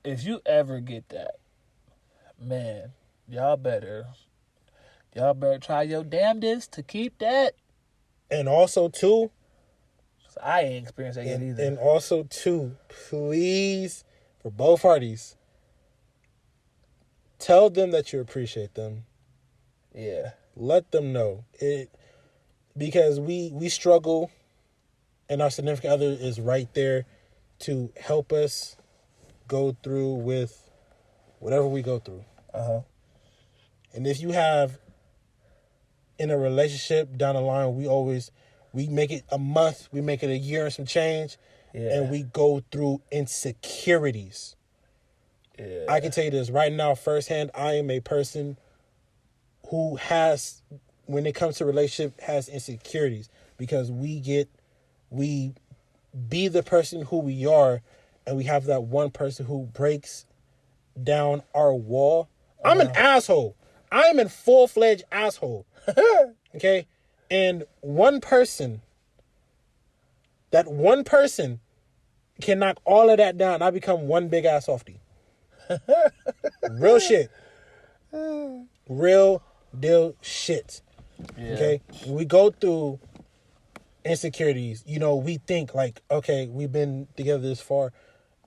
if you ever get that, man, y'all better try your damnedest to keep that. And also too, I ain't experienced that yet either. And also too, please, for both parties, tell them that you appreciate them. Yeah. Let them know it, because we struggle, and our significant other is right there to help us go through with whatever we go through. And if you have in a relationship down the line, we make it a month, we make it a year and some change, and we go through insecurities. Yeah. I can tell you this right now firsthand. I am a person who has, when it comes to relationship, has insecurities, because we be the person who we are, and we have that one person who breaks down our wall. I'm an asshole. I'm a full-fledged asshole. Okay? And that one person can knock all of that down. I become one big ass softy. Real shit. Real deal shit. Yeah. Okay? When we go through insecurities, we think like, okay, we've been together this far.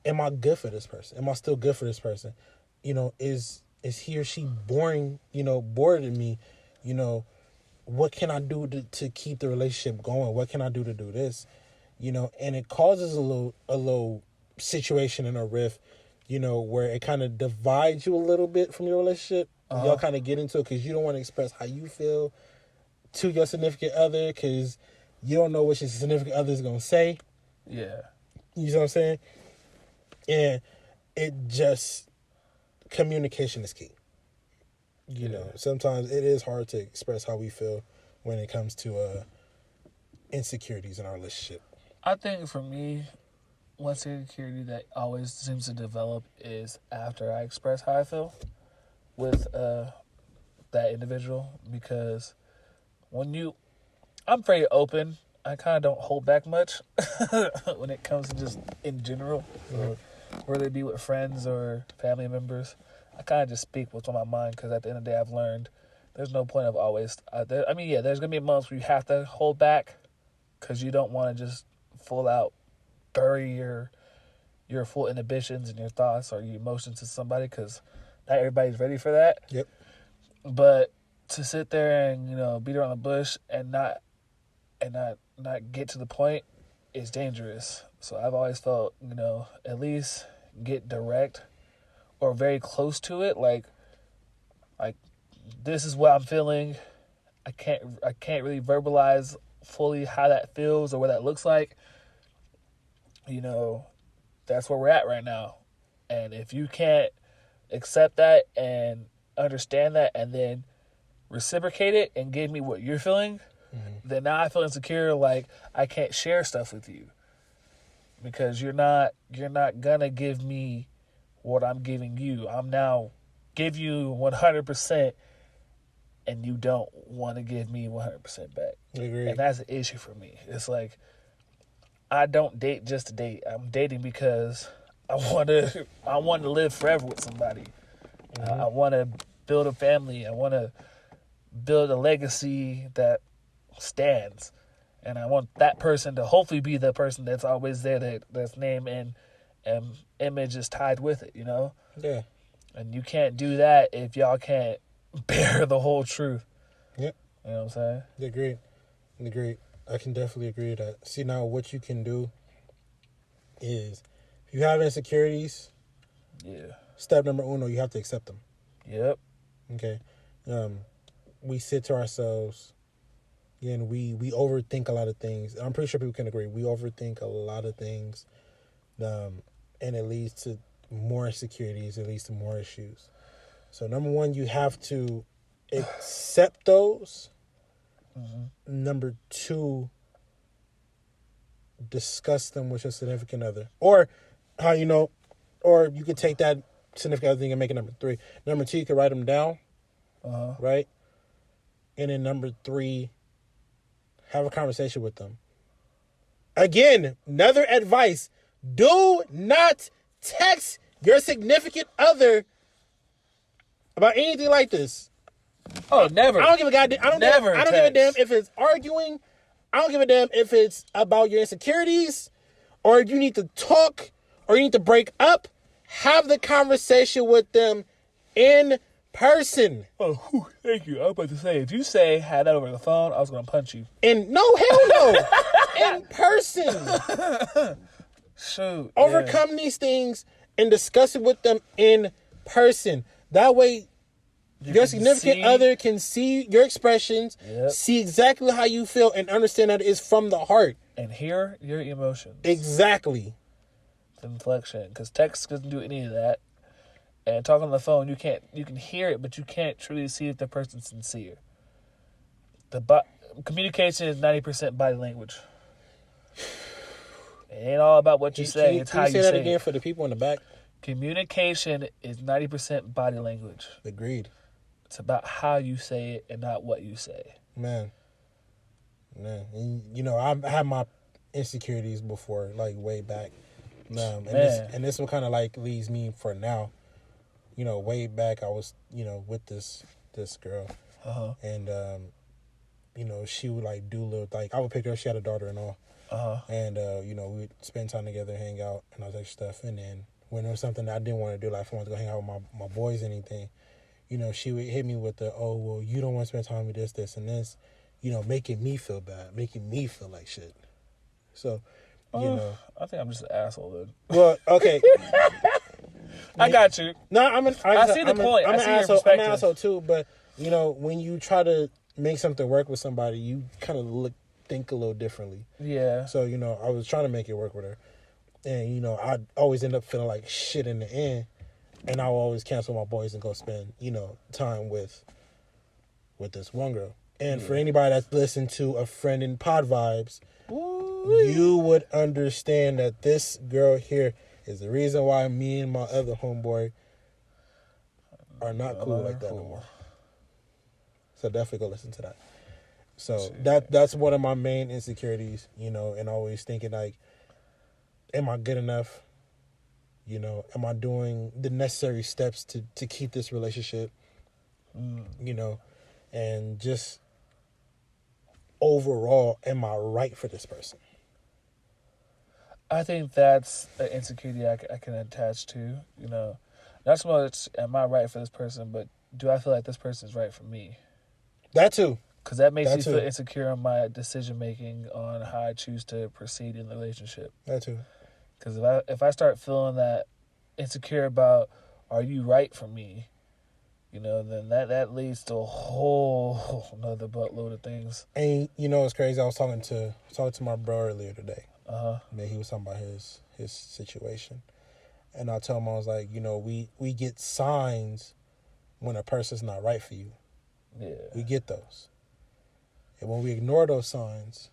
Am I good for this person? Am I still good for this person? Is he or she boring, bored of me? What can I do to keep the relationship going? What can I do to do this? And it causes a little situation in a rift, where it kind of divides you a little bit from your relationship. Y'all kind of get into it because you don't want to express how you feel to your significant other, because you don't know what your significant other is going to say. Yeah. You know what I'm saying? And communication is key. Sometimes it is hard to express how we feel when it comes to insecurities in our relationship. I think for me, one insecurity that always seems to develop is after I express how I feel with that individual, because I'm very open. I kind of don't hold back much when it comes to just in general, whether it be with friends or family members. I kind of just speak what's on my mind, because at the end of the day, I've learned there's no point of always... there's going to be months where you have to hold back, because you don't want to just full out bury your full inhibitions and your thoughts or your emotions to somebody, because not everybody's ready for that. Yep. But to sit there and, beat around the bush and not get to the point is dangerous. So I've always felt, at least get direct or very close to it. Like this is what I'm feeling. I can't really verbalize fully how that feels or what that looks like. That's where we're at right now. And if you can't accept that and understand that and then reciprocate it and give me what you're feeling, then now I feel insecure. Like I can't share stuff with you because you're not gonna give me what I'm giving you. I'm now give you 100%, and you don't want to give me 100% back. Agreed. And that's an issue for me. It's like I don't date just to date. I'm dating because I want to live forever with somebody. I want to build a family. I want to build a legacy that stands. And I want that person to hopefully be the person that's always there, that's name and image is tied with it, you know? Yeah. And you can't do that if y'all can't bear the whole truth. Yep. You know what I'm saying? Agreed. I can definitely agree with that. See, now what you can do is, if you have insecurities, step number uno, you have to accept them. Yep. Okay. We sit to ourselves and we overthink a lot of things. I'm pretty sure people can agree. We overthink a lot of things, and it leads to more insecurities. It leads to more issues. So number one, you have to accept those. Number two, discuss them with your significant other. Or or you could take that significant other thing and make it number three. Number two, you can write them down. Right? And then number three, have a conversation with them. Again, another advice. Do not text your significant other about anything like this. Oh, never. I don't give a goddamn. I don't give a damn if it's arguing. I don't give a damn if it's about your insecurities, or if you need to talk, or you need to break up. Have the conversation with them in person. Oh, thank you. I was about to say, if you say had that over the phone, I was going to punch you. And no, hell no. In person. Shoot. Overcome these things and discuss it with them in person. That way, your significant other can see your expressions, see exactly how you feel, and understand that it's from the heart. And hear your emotions. Exactly. The inflection. Because text doesn't do any of that. And talking on the phone, you can hear it, but you can't truly see if the person's sincere. Communication is 90% body language. It ain't all about what you say. It's how you say it. Say that again for the people in the back. Communication is 90% body language. Agreed. It's about how you say it and not what you say. Man. And, I've had my insecurities before, like way back. And this one kind of like leads me for now. Way back I was, with this girl. And, she would like do little, like I would pick her up. She had a daughter and all. And, we would spend time together, hang out and all that stuff. And then when there was something that I didn't want to do, like if I wanted to go hang out with my boys or anything, she would hit me with you don't want to spend time with this, and this, making me feel bad, making me feel like shit. So, I think I'm just an asshole then. Well, okay. I got you. No, I see the point. I'm an asshole too, but, when you try to make something work with somebody, you kind of think a little differently. Yeah. So, I was trying to make it work with her. And, I'd always end up feeling like shit in the end. And I would always cancel my boys and go spend, time with this one girl. And for anybody that's listened to A Friend in Pod Vibes, you would understand that this girl here is the reason why me and my other homeboy are not cool like that no more. So definitely go listen to that. So that's one of my main insecurities, and always thinking like, am I good enough? Am I doing the necessary steps to keep this relationship? And just overall, am I right for this person? I think that's an insecurity I can attach to. Not so much am I right for this person, but do I feel like this person is right for me? That too. Because that makes me feel insecure in my decision making on how I choose to proceed in the relationship. That too. Because if I start feeling that insecure about, are you right for me? Then that leads to a whole another buttload of things. And it's crazy. I was talking to my bro earlier today. Man, he was talking about his situation, and I told him, I was like, we get signs when a person's not right for you. Yeah, we get those, And when we ignore those signs,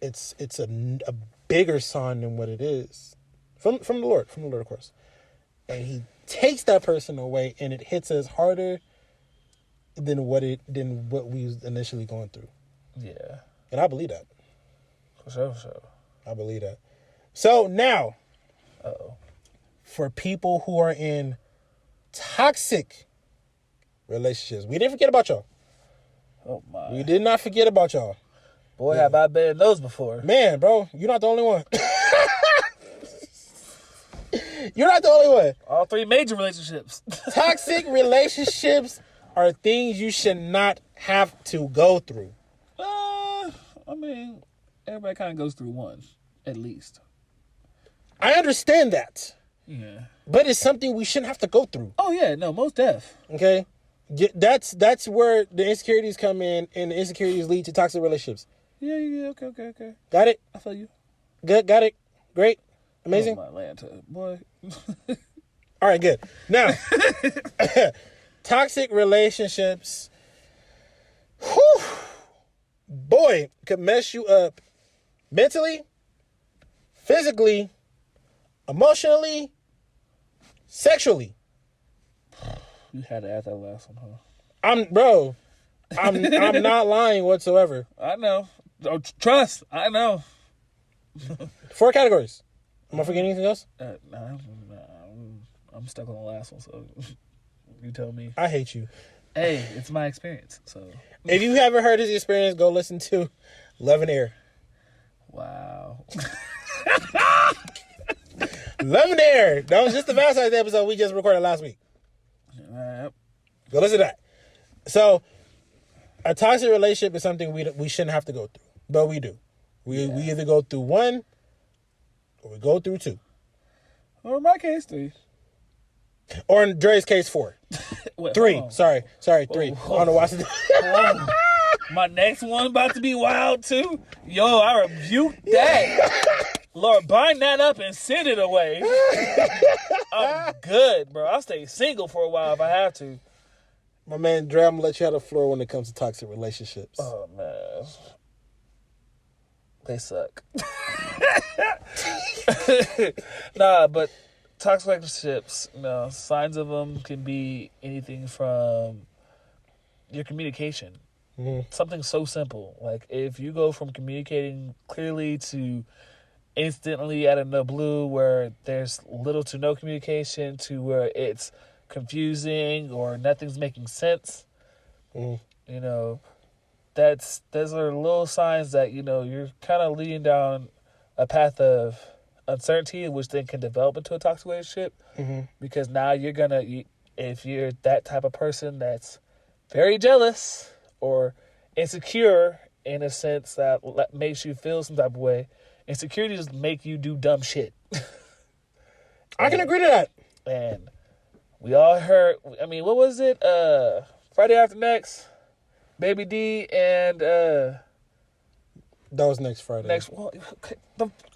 it's a bigger sign than what it is from the Lord, of course. And He takes that person away, and it hits us harder than what we was initially going through. Yeah, and I believe that. For sure. I believe that. So now, for people who are in toxic relationships, we didn't forget about y'all. Oh my! We did not forget about y'all. Boy, have I been in those before. Man, bro, you're not the only one. You're not the only one. All 3 major relationships. Toxic relationships are things you should not have to go through. I mean, everybody kind of goes through one, at least. I understand that. Yeah. But it's something we shouldn't have to go through. Oh, yeah. No, most def. Okay? That's where the insecurities come in, and the insecurities lead to toxic relationships. Yeah. Okay. Got it? I feel you. Good, got it. Great. Amazing. Oh, my Atlanta, boy. All right, good. Now, toxic relationships, whew, boy, could mess you up mentally, physically, emotionally, sexually. You had to add that last one, huh? I'm not lying whatsoever. I know. Oh, trust. I know. 4 categories. Am I forgetting anything else? Nah, I'm stuck on the last one, so you tell me. I hate you. Hey, it's my experience, so. If you haven't heard his experience, go listen to Love and Air. Wow. Love and Air. That was just the Valentine's episode we just recorded last week. Yep. Go listen to that. So, a toxic relationship is something we shouldn't have to go through, but we do. We either go through 1 or we go through 2. Or in my case, 3. Or in Dre's case, 4. Wait, 3. Sorry, 3. Whoa. I don't know why I said that. My next one about to be wild too. Yo, I rebuke that. Lord, bind that up and send it away. I'm good, bro. I'll stay single for a while if I have to. My man Dre, I'm going to let you have the floor when it comes to toxic relationships. Oh, man. They suck. Nah, but toxic relationships, signs of them can be anything from your communication. Mm-hmm. Something so simple. Like if you go from communicating clearly to instantly out of the blue where there's little to no communication to where it's confusing or nothing's making sense. Mm-hmm. Those are little signs that, you're kind of leading down a path of uncertainty, which then can develop into a toxic relationship. Mm-hmm. Because now if you're that type of person that's very jealous or insecure in a sense that makes you feel some type of way, insecurities make you do dumb shit. I can agree to that. And we all heard, what was it? Friday After Next? Baby D and that was next Friday.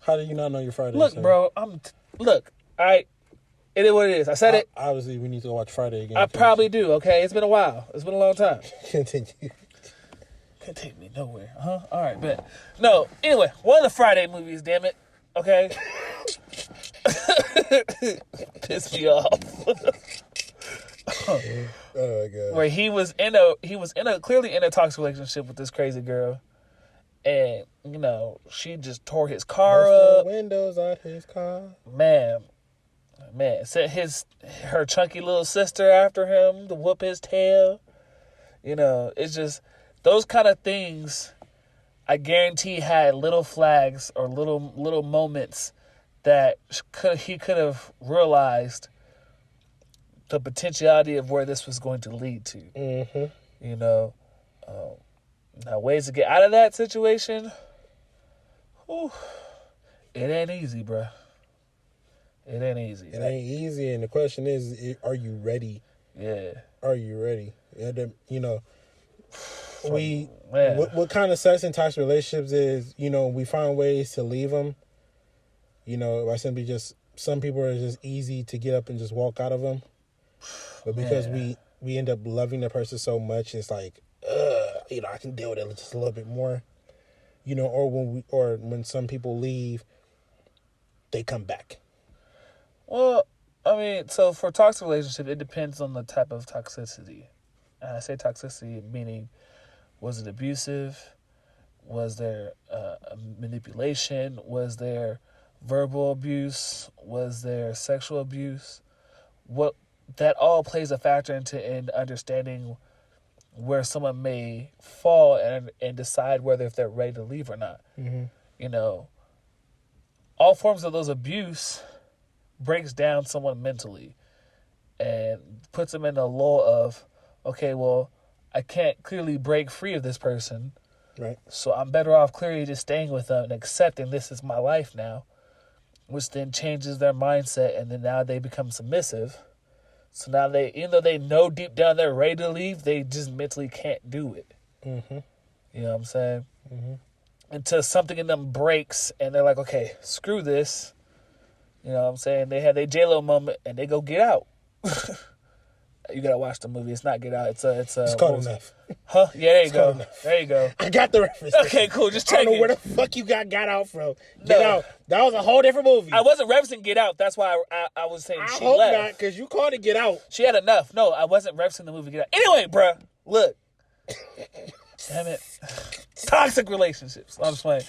How do you not know your Friday? Look, bro, it is what it is. I said it. Obviously, we need to watch Friday again. I probably do. Okay, it's been a while. It's been a long time. Continue. Can't take me nowhere, huh? All right, bet. No. Anyway, one of the Friday movies. Damn it. Okay. Piss me off. Oh my god. Where he was clearly in a toxic relationship with this crazy girl, and she just tore his car up. The windows out his car. Man, sent her chunky little sister after him to whoop his tail. It's just those kind of things. I guarantee had little flags or little moments that he could have realized the potentiality of where this was going to lead to. Mm-hmm. Now ways to get out of that situation. Whew, it ain't easy, bro. It ain't easy. It ain't easy, and the question is, are you ready? Yeah. Are you ready? What kind of sucks in toxic relationships is, we find ways to leave them. By simply some people are just easy to get up and just walk out of them. But because we end up loving the person so much, it's like, I can deal with it just a little bit more. Or when some people leave, they come back. Well, I mean, so for toxic relationship, it depends on the type of toxicity. And I say toxicity meaning, was it abusive? Was there manipulation? Was there verbal abuse? Was there sexual abuse? What that all plays a factor in understanding where someone may fall and decide whether if they're ready to leave or not. Mm-hmm. All forms of those abuse breaks down someone mentally and puts them in a lull of, okay, well, I can't clearly break free of this person. Right. So I'm better off clearly just staying with them and accepting this is my life now, which then changes their mindset, and then now they become submissive. So now even though they know deep down they're ready to leave, they just mentally can't do it. Mm-hmm. You know what I'm saying? Mm-hmm. Until something in them breaks and they're like, okay, screw this. You know what I'm saying? They had their J-Lo moment and they go get out. You gotta watch the movie. It's not Get Out. It's called Enough. Huh? Yeah, there you go. There you go. I got the reference. Okay, cool. Just check I don't know it. where the fuck you got Out from. Get Out. That was a whole different movie. I wasn't referencing Get Out. That's why I was saying she hope left. not, because you called it Get Out. She had enough. No, I wasn't referencing the movie Get Out. Anyway, bruh, look. Damn it. Toxic relationships. I'm just playing.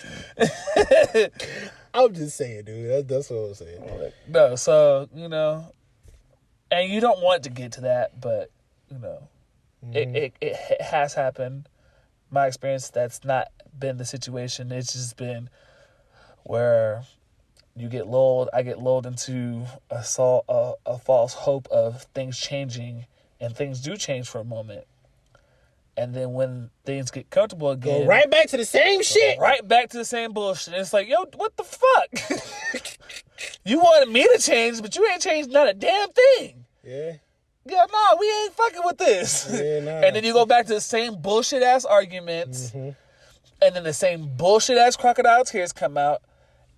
I'm just saying, dude. That's what I'm saying. No, so, and you don't want to get to that, but, it has happened. My experience, that's not been the situation. It's just been where you get lulled. I get lulled into a false hope of things changing, and things do change for a moment. And then when things get comfortable again, go right back to the same shit. Right back to the same bullshit. It's like, yo, what the fuck? You wanted me to change, but you ain't changed not a damn thing. Yeah. Yeah, no, we ain't fucking with this. Yeah, nah. And then you go back to the same bullshit ass arguments, and then the same bullshit ass crocodile tears come out,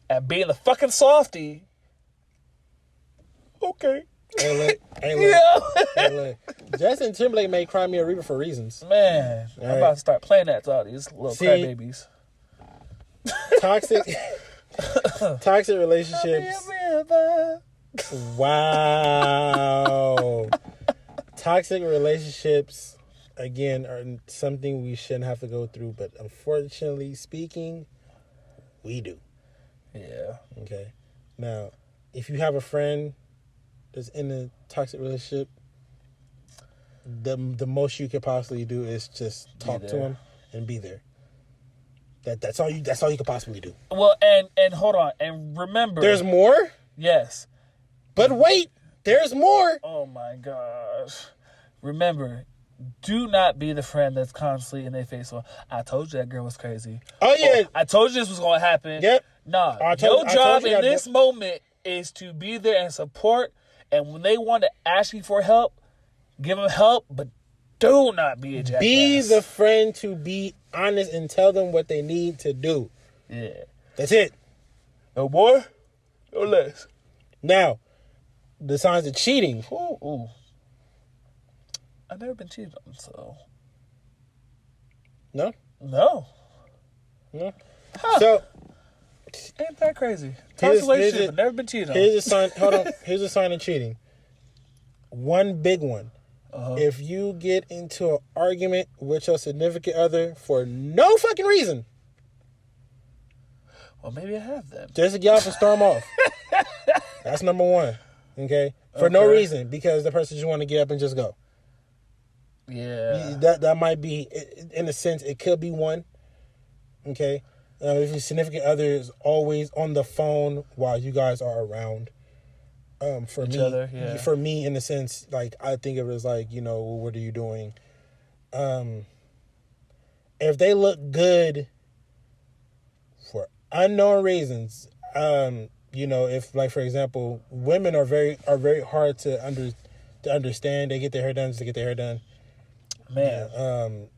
and being the fucking softy. Okay. Hey, look. Justin Timberlake made Cry Me a River for reasons. Man, all I'm about to start playing that to all these little crybabies. Toxic relationships. Wow. Toxic relationships, again, are something we shouldn't have to go through, but unfortunately speaking, we do. Yeah. Okay. Now, if you have a friend that's in a toxic relationship, the most you could possibly do is just talk to him and be there. That's all you could possibly do. Well, and hold on, and remember, there's more. Yes, but wait, there's more. Oh my gosh! Remember, do not be the friend that's constantly in their face. Well, I told you that girl was crazy. Oh yeah, I told you this was going to happen. Yep. Nah, your job in this moment is to be there and support. And when they want to ask you for help, give them help, but do not be a jackass. Be the friend to be honest and tell them what they need to do. Yeah. That's it. No more, no less. Now, the signs of cheating. Ooh. I've never been cheated on, so. No? No. Huh. So. Ain't that crazy? Toxic relationship, I've never been cheated on. Here's a sign. Hold on. Here's a sign of cheating. One big one. If you get into an argument with your significant other for no fucking reason. Well, maybe I have then. Just to get off and storm off. That's number one. Okay? For no reason. Because the person just want to get up and just go. Yeah. That might be, in a sense, it could be one. Okay? If your significant other is always on the phone while you guys are around, for me, in a sense, like, I think of it as like, what are you doing? If they look good for unknown reasons, if, like, for example, women are very hard to understand. They get their hair done just to get their hair done. Man.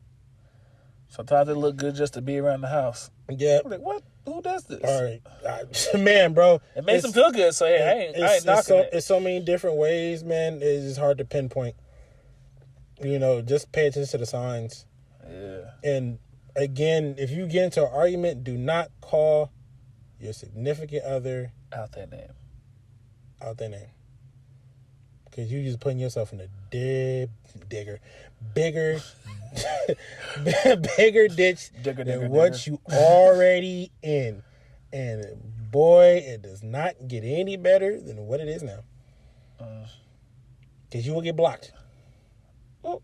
Sometimes they look good just to be around the house. Yeah. Like, what? Who does this? All right. Man, bro. It makes them feel good, so hey, I ain't knocking it. It's so many different ways, man. It's just hard to pinpoint. just pay attention to the signs. Yeah. And again, if you get into an argument, do not call your significant other Out their name. Because you just putting yourself in a bigger ditch than what you already in. And boy, it does not get any better than what it is now. Because you will get blocked. Oh.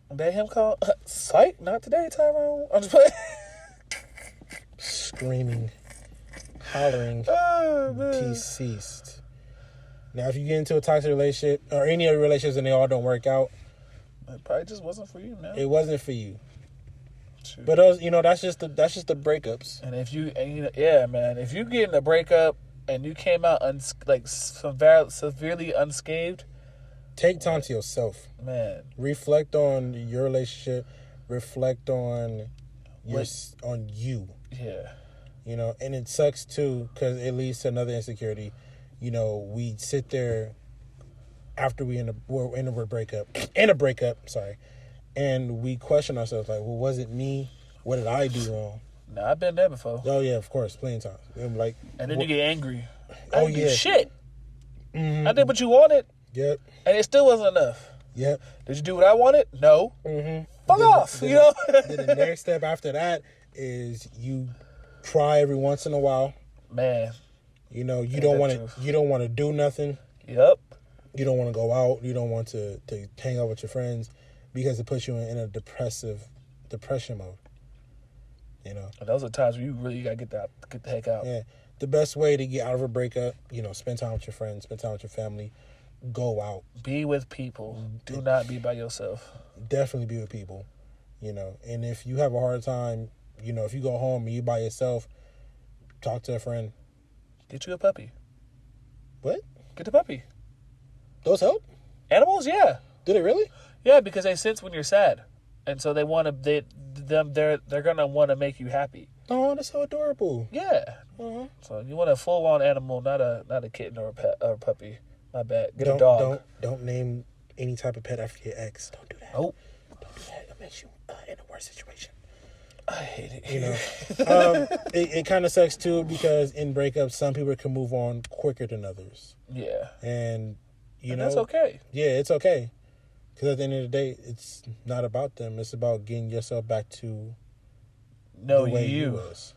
That him call? Psych, not today, Tyrone. I'm just playing. Screaming, hollering, peace ceased. Now, if you get into a toxic relationship or any other relationships and they all don't work out, it probably just wasn't for you, man. It wasn't for you. True. But those, that's just the breakups. And if you, man, if you get in a breakup and you came out severely unscathed, take time to yourself, man. Reflect on your relationship. Reflect on on you. Yeah. And it sucks too because it leads to another insecurity. We sit there after we're in a breakup, sorry, and we question ourselves like, well, was it me? What did I do wrong? No, I've been there before. Oh yeah, of course, plenty of times. And then you get angry. I didn't do shit. Mm-hmm. I did what you wanted. Yep. And it still wasn't enough. Yep. Did you do what I wanted? No. Mm-hmm. Fuck off. Then the next step after that is you cry every once in a while. Man. You don't want to do nothing. Yep. You don't want to go out. You don't want to hang out with your friends because it puts you in a depression mode. And those are times where you really gotta get the heck out. Yeah. The best way to get out of a breakup, spend time with your friends, spend time with your family, go out. Be with people. Do not be by yourself. Definitely be with people. And if you have a hard time, if you go home and you by yourself, talk to a friend. Get you a puppy. What? Get a puppy. Those help? Animals, yeah. Do they really? Yeah, because they sense when you're sad, and so they're gonna want to make you happy. Oh, that's so adorable. Yeah. Uh-huh. So you want a full-on animal, not a kitten or a pet or a puppy. My bad. Get a dog. Don't name any type of pet after your ex. Don't do that. Nope. Don't do that. It makes you in a worse situation. I hate it. It kind of sucks too because in breakups, some people can move on quicker than others. Yeah. And that's okay. Yeah, it's okay. Because at the end of the day, it's not about them. It's about getting yourself back to the way you was.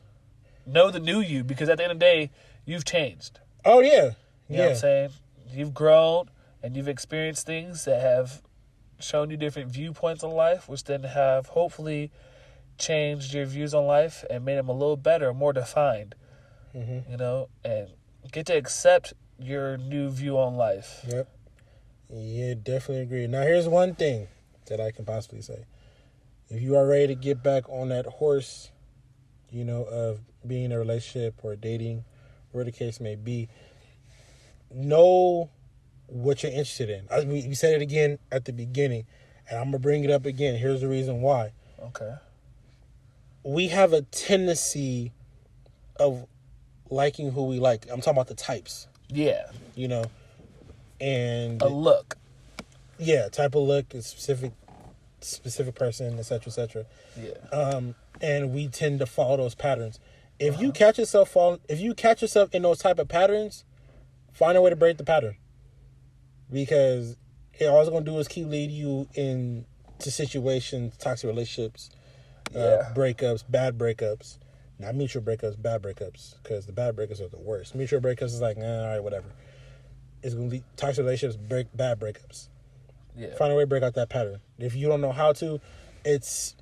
Know the new you, because at the end of the day, you've changed. Oh, yeah. You know what I'm saying? You've grown and you've experienced things that have shown you different viewpoints on life, which then have hopefully changed your views on life and made them a little better, more defined. Mm-hmm. And get to accept your new view on life. Yep. Yeah, definitely agree. Now, here's one thing that I can possibly say. If you are ready to get back on that horse, of being in a relationship or dating, where the case may be, know what you're interested in. We said it again at the beginning, and I'm going to bring it up again. Here's the reason why. Okay. We have a tendency of liking who we like. I'm talking about the types. Yeah. And a look. Yeah, type of look, a specific person, et cetera, Yeah. And we tend to follow those patterns. If you catch yourself in those type of patterns, find a way to break the pattern. Because all it's going to do is keep leading you into situations, toxic relationships, breakups, bad breakups. Not mutual breakups, bad breakups. Because the bad breakups are the worst. Mutual breakups is like, all right, whatever. It's going to be toxic relationships, bad breakups. Yeah. Find a way to break out that pattern. If you don't know how to, it's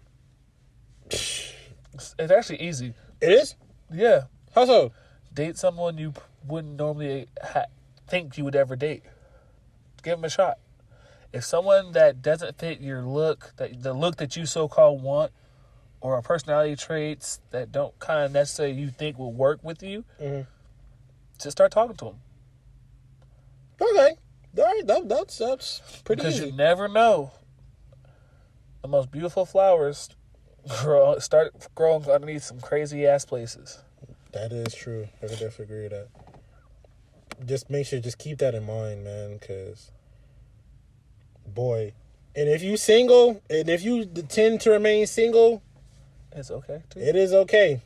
actually easy. It is? Yeah. How so? Date someone you wouldn't normally think you would ever date. Give them a shot. If someone that doesn't fit your look, the look that you so-called want, or a personality traits that don't kind of necessarily you think will work with you, just start talking to them. Okay. All right, that's pretty easy. Because you never know. The most beautiful flowers start growing underneath some crazy-ass places. That is true. I can definitely agree with that. Just make sure, just keep that in mind, man, because, boy, And if you single, and if you tend to remain single, it's okay too. It is okay.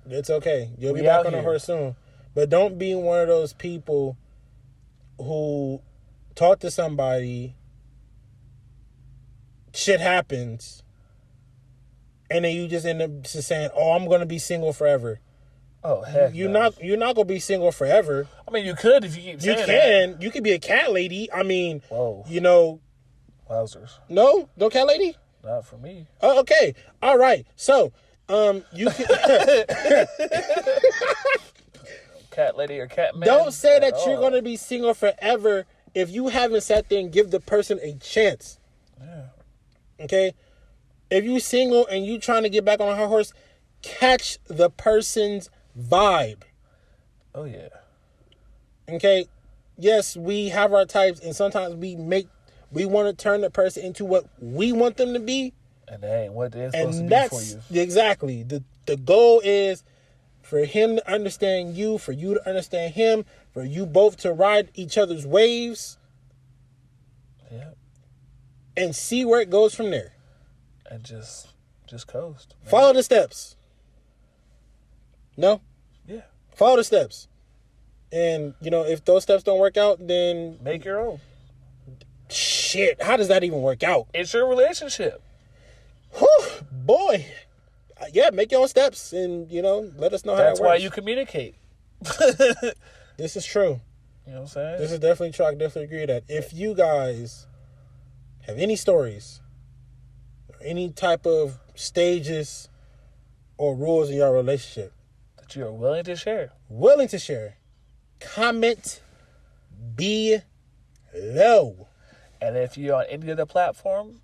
It's okay. You'll be back on the horse soon. But don't be one of those people who talk to somebody, shit happens, and then you just end up just saying, "Oh, I'm gonna be single forever." Oh heck, you're not gonna be single forever. I mean, you could if you keep saying that. You could be a cat lady. I mean, whoa, wowzers. No cat lady. Not for me. Oh, okay. All right. So, you can cat lady or cat man. Don't say that you're going to be single forever if you haven't sat there and give the person a chance. Yeah. Okay? If you single and you trying to get back on her horse, catch the person's vibe. Oh, yeah. Okay? Yes, we have our types, and sometimes we want to turn the person into what we want them to be. And that ain't what they're supposed to be for you. Exactly. The goal is for him to understand you, for you to understand him, for you both to ride each other's waves. Yeah. And see where it goes from there. And just coast. Man. Follow the steps. No? Yeah. Follow the steps. And, if those steps don't work out, then make your own. Shit, how does that even work out? It's your relationship. Whew, boy. Yeah, make your own steps and, let us know how it works. That's why you communicate. This is true. You know what I'm saying? This is definitely true. I definitely agree with that. If you guys have any stories or any type of stages or rules in your relationship that you are willing to share, comment below. And if you're on any other platform,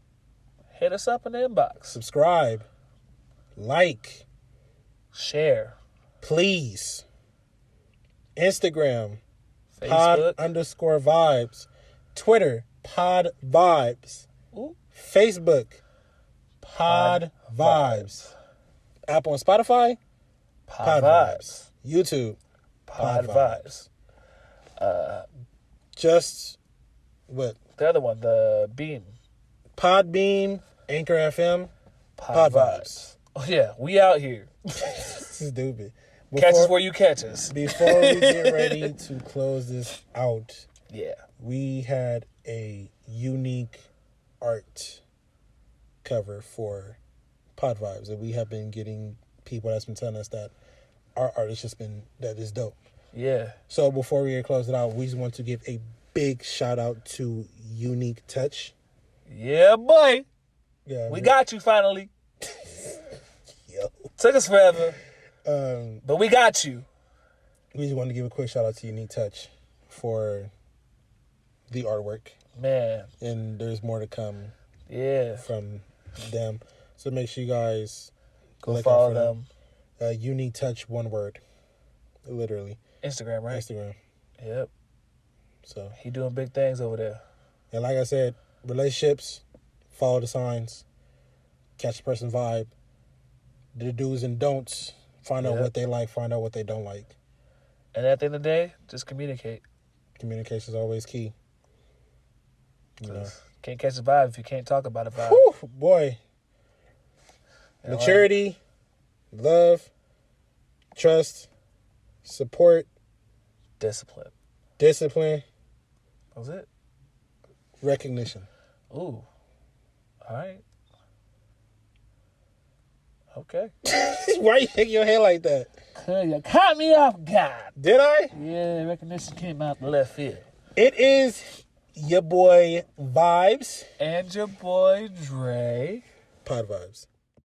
hit us up in the inbox. Subscribe. Like. Share. Please. Instagram. Facebook. pod_vibes. Twitter. Pod Vibes. Ooh. Facebook. Pod Vibes. Apple and Spotify. Pod Vibes. YouTube. Pod Vibes. Just what? The other one, the Beam. Podbeam, Anchor FM, Pod Vibes. Oh, yeah. We out here. This is stupid. Catch us where you catch us. Before we get ready to close this out, yeah, we had a unique art cover for Pod Vibes. And we have been getting people that's been telling us that our art has just been, that is dope. Yeah. So before we close it out, we just want to give a big shout out to Unique Touch. Yeah, boy. Yeah, we got you finally. Yo. Took us forever. But we got you. We just want to give a quick shout out to Unique Touch for the artwork. Man. And there's more to come. Yeah. From them. So make sure you guys go follow them. Unique Touch, one word. Literally. Instagram, right? Instagram. Yep. So he doing big things over there. And like I said, relationships, follow the signs, catch the person vibe, the do's and don'ts, find out what they like, find out what they don't like. And at the end of the day, just communicate. Communication is always key. Can't catch a vibe if you can't talk about a vibe. Whew, boy. Maturity, love, trust, support, discipline. That was it. Recognition. Ooh. All right. Okay. Why you shake your head like that? Cause you caught me off guard. Did I? Yeah, recognition came out the left field. It is your boy Vibes. And your boy Dre. Pod Vibes.